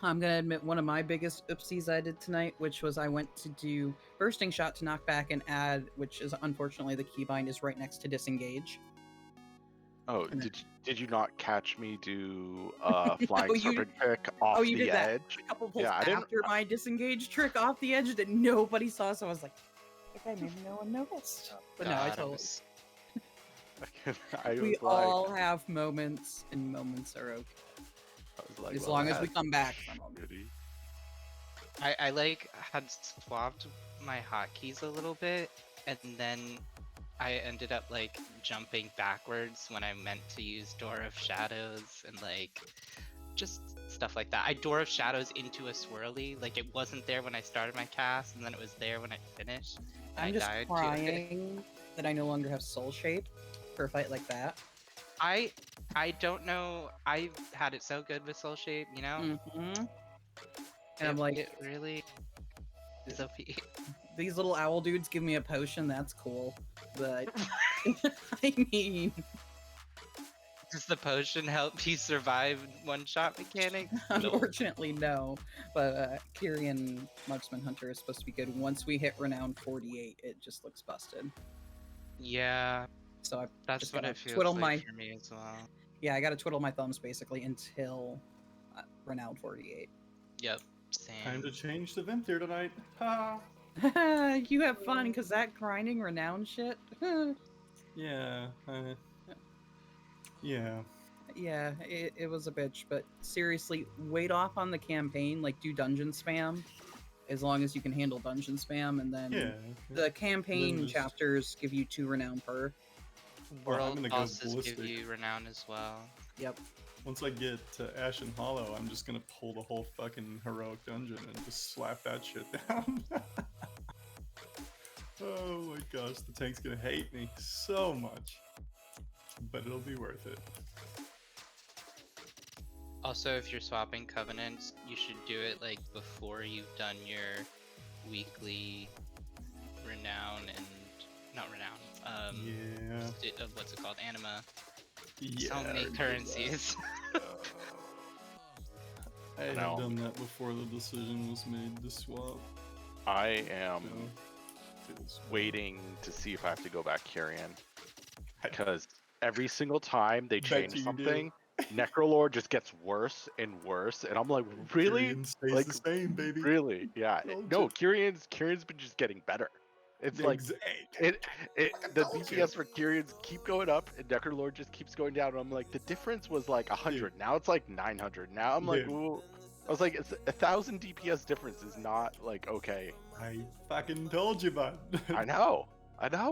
I'm gonna admit one of my biggest oopsies I did tonight, which was I went to do bursting shot to knock back an ad, which is unfortunately the keybind is right next to disengage. Oh, And did you not catch me do flying Oh, you- serpent pick off you the did that edge? a couple pulls Yeah, I didn't. after my disengage trick off the edge that nobody saw, so I was like, okay, maybe no one noticed. But no, I God, totally. I was We like, all have moments, and moments are okay. I was like, As well, long as we that's come back from them. shitty. I like had swapped my hotkeys a little bit, and then I ended up like jumping backwards when I meant to use Door of Shadows and like just stuff like that. I Door of Shadows into a swirly, like it wasn't there when I started my cast, and then it was there when I finished. And I'm I just died to it. crying that I no longer have soul shape for a fight like that. I don't know. I had it so good with Soul Shape, you know. Mm-hmm. And I'm like, it really is OP. These little owl dudes give me a potion. That's cool, but I mean, Does the potion help you survive one-shot mechanics? No. unfortunately, no. But Kyrian Marksman Hunter is supposed to be good. Once we hit Renown 48, it just looks busted. Yeah. So I That's just what gotta it feels twiddle like my for me as well. yeah. I gotta twiddle my thumbs basically until Renown 48. Yep. Same. Time to change the Venthyr tonight. Ha! You have fun because that grinding Renown shit. Yeah. Yeah. Yeah, it was a bitch, but seriously, wait off on the campaign, like do dungeon spam, as long as you can handle dungeon spam, and then Yeah. the campaign just- chapters give you 2 renown per. Well, I'm World gonna go bosses ballistic. give you renown as well. Yep. Once I get to Ashen Hollow, I'm just gonna pull the whole fucking heroic dungeon and just slap that shit down. Oh my gosh, the tank's gonna hate me so much. But it'll be worth it. Also, if you're swapping covenants, you should do it like before you've done your weekly renown and not renown. Yeah. What's it called? Anima. Yeah, So I many already did currencies. I have No. done that before the decision was made to swap. I am waiting to see if I have to go back Kyrian. Because every single time they Bet change you do. something, Necrolord just gets worse and worse, and I'm like, really? Kyrian stays Like, the same, baby. really? Yeah. Told No, you. Kyrian's been just getting better. It's like the DPS for Kyrians keep going up, and Necrolord just keeps going down. And I'm like, the difference was like 100. Now it's like 900. Now I'm like, Dude. ooh. I was like, it's 1,000 DPS difference is not like okay. I fucking told you, bud. I know,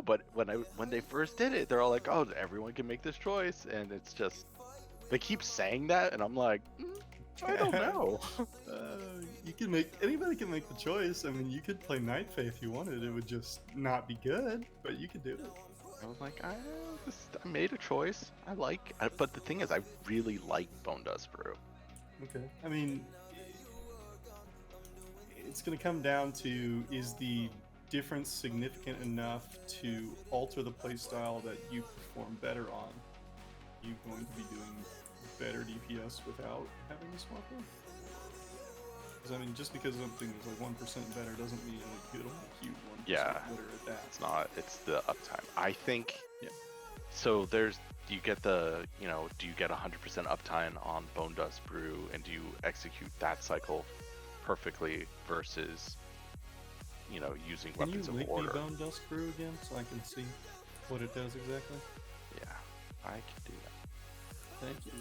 but when they first did it, they're all like, "Oh, everyone can make this choice," and it's just they keep saying that, and I'm like, I don't know. Anybody can make the choice. I mean, you could play Night Fae if you wanted. It would just not be good, but you could do it. I was like, I made a choice. But the thing is, I really like Bone Dust Brew. Okay. I mean, it's going to come down to, is the difference significant enough to alter the playstyle that you perform better on? Are you going to be doing better DPS without having to swap in? Because I mean, just because something is like 1% better doesn't mean like it'll make you 1% Yeah, better at that. it's not. It's the uptime. I think. Yeah. So do you get 100% uptime on Bone Dust Brew, and do you execute that cycle perfectly versus, using Can you weapons of link order? me Bone Dust Brew again so I can see what it does exactly? Yeah, I can do that. Thank you.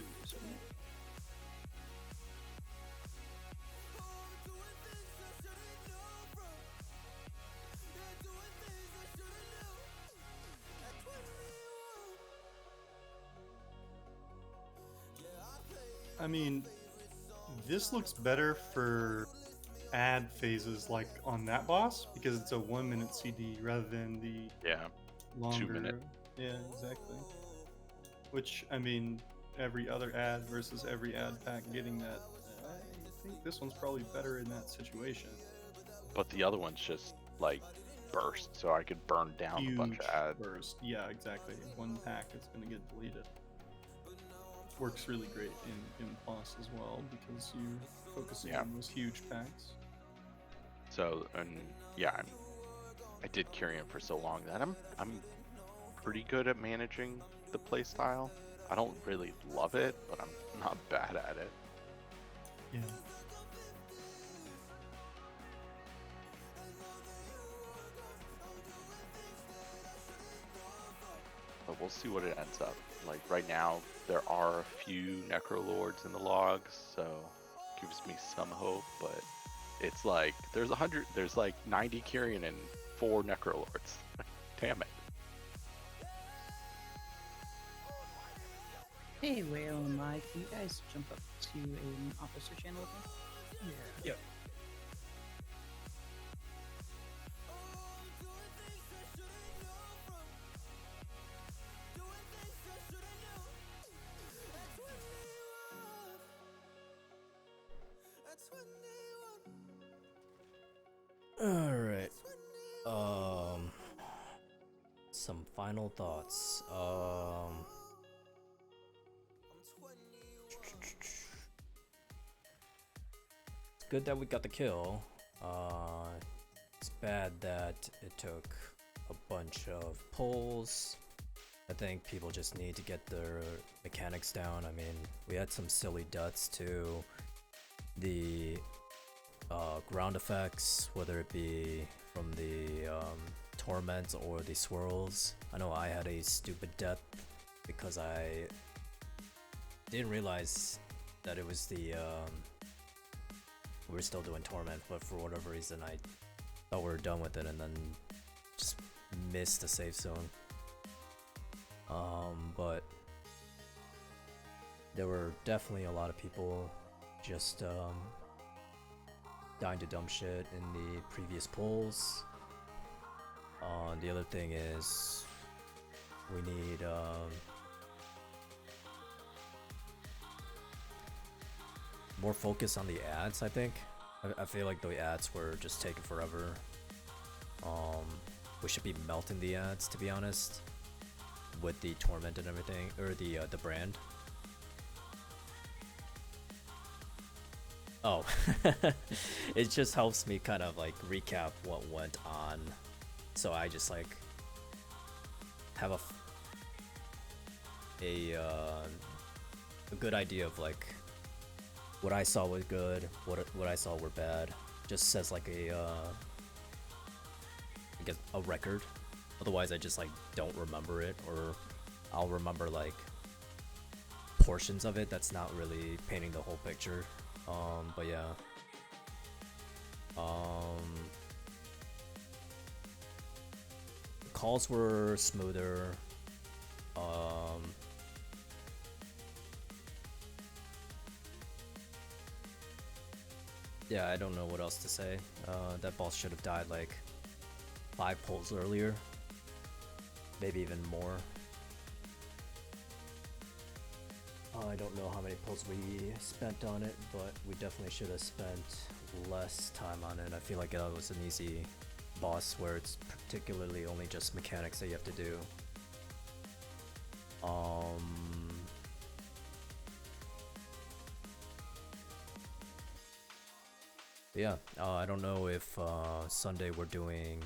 I mean, this looks better for ad phases like on that boss because it's a 1 minute CD rather than the longer 2 minute. Yeah, exactly. Which I mean, every other ad versus every ad pack getting that. I think this one's probably better in that situation. But the other one's just like burst, so I could burn down a bunch of ads. burst. Yeah, exactly. One pack is going to get deleted. Works really great in boss as well because you're focusing on those huge packs. So, and yeah, I did Kyrian for so long that I'm pretty good at managing the playstyle. I don't really love it, but I'm not bad at it. Yeah. But we'll see what it ends up. Like right now, there are a few Necrolords in the logs, so gives me some hope. But it's like there's like 90 Kyrian and 4 Necrolords. Damn it. Hey, Whale and Mike, can you guys jump up to an officer channel with me? Yeah. Yep. Alright. Some final thoughts. It's good that we got the kill. It's bad that it took a bunch of pulls. I think people just need to get their mechanics down. I mean, we had some silly duds too. The ground effects, whether it be from the torments or the swirls. I know I had a stupid death because I didn't realize that it was the we were still doing torment, but for whatever reason I thought we were done with it and then just missed the safe zone. But there were definitely a lot of people just dying to dumb shit in the previous polls. The other thing is we need more focus on the ads. I think I feel like the ads were just taking forever. We should be melting the ads, to be honest, with the torment and everything, or the brand. Oh, it just helps me kind of like recap what went on, so I just like have a good idea of like what I saw was good, what I saw were bad. Just says like I guess a record. Otherwise, I just like don't remember it, or I'll remember like portions of it. That's not really painting the whole picture. But yeah. Calls were smoother. Yeah, I don't know what else to say. That boss should have died like 5 pulls earlier. Maybe even more. I don't know how many pulls we spent on it, but we definitely should have spent less time on it. I feel like that was an easy boss where it's particularly only just mechanics that you have to do. Yeah, I don't know if Sunday we're doing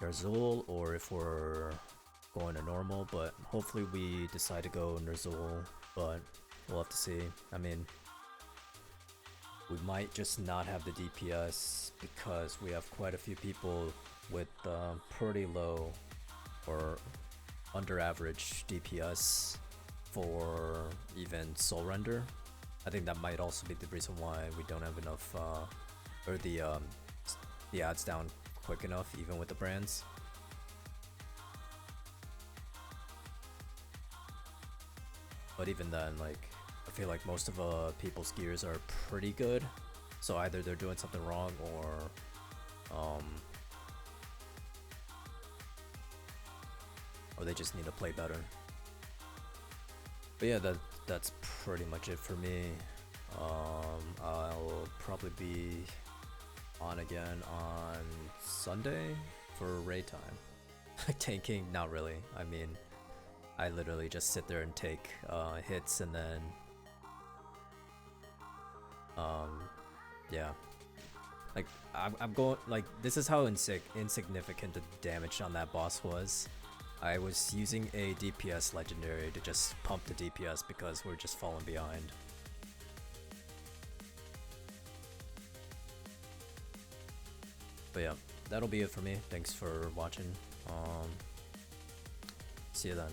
Nerzul or if we're going to normal, but hopefully we decide to go Nerzul, but we'll have to see. I mean, we might just not have the DPS because we have quite a few people with pretty low or under average DPS for even Soul Render. I think that might also be the reason why we don't have enough, or the ads down quick enough, even with the brands. But even then, like, I feel like most of people's gears are pretty good, so either they're doing something wrong or they just need to play better. But yeah, that's pretty much it for me. I'll probably be on again on Sunday for raid time. Tanking, not really. I mean, I literally just sit there and take hits and then yeah. Like I'm going like this is how insignificant the damage on that boss was. I was using a DPS legendary to just pump the DPS because we're just falling behind. But yeah, that'll be it for me. Thanks for watching. See you then.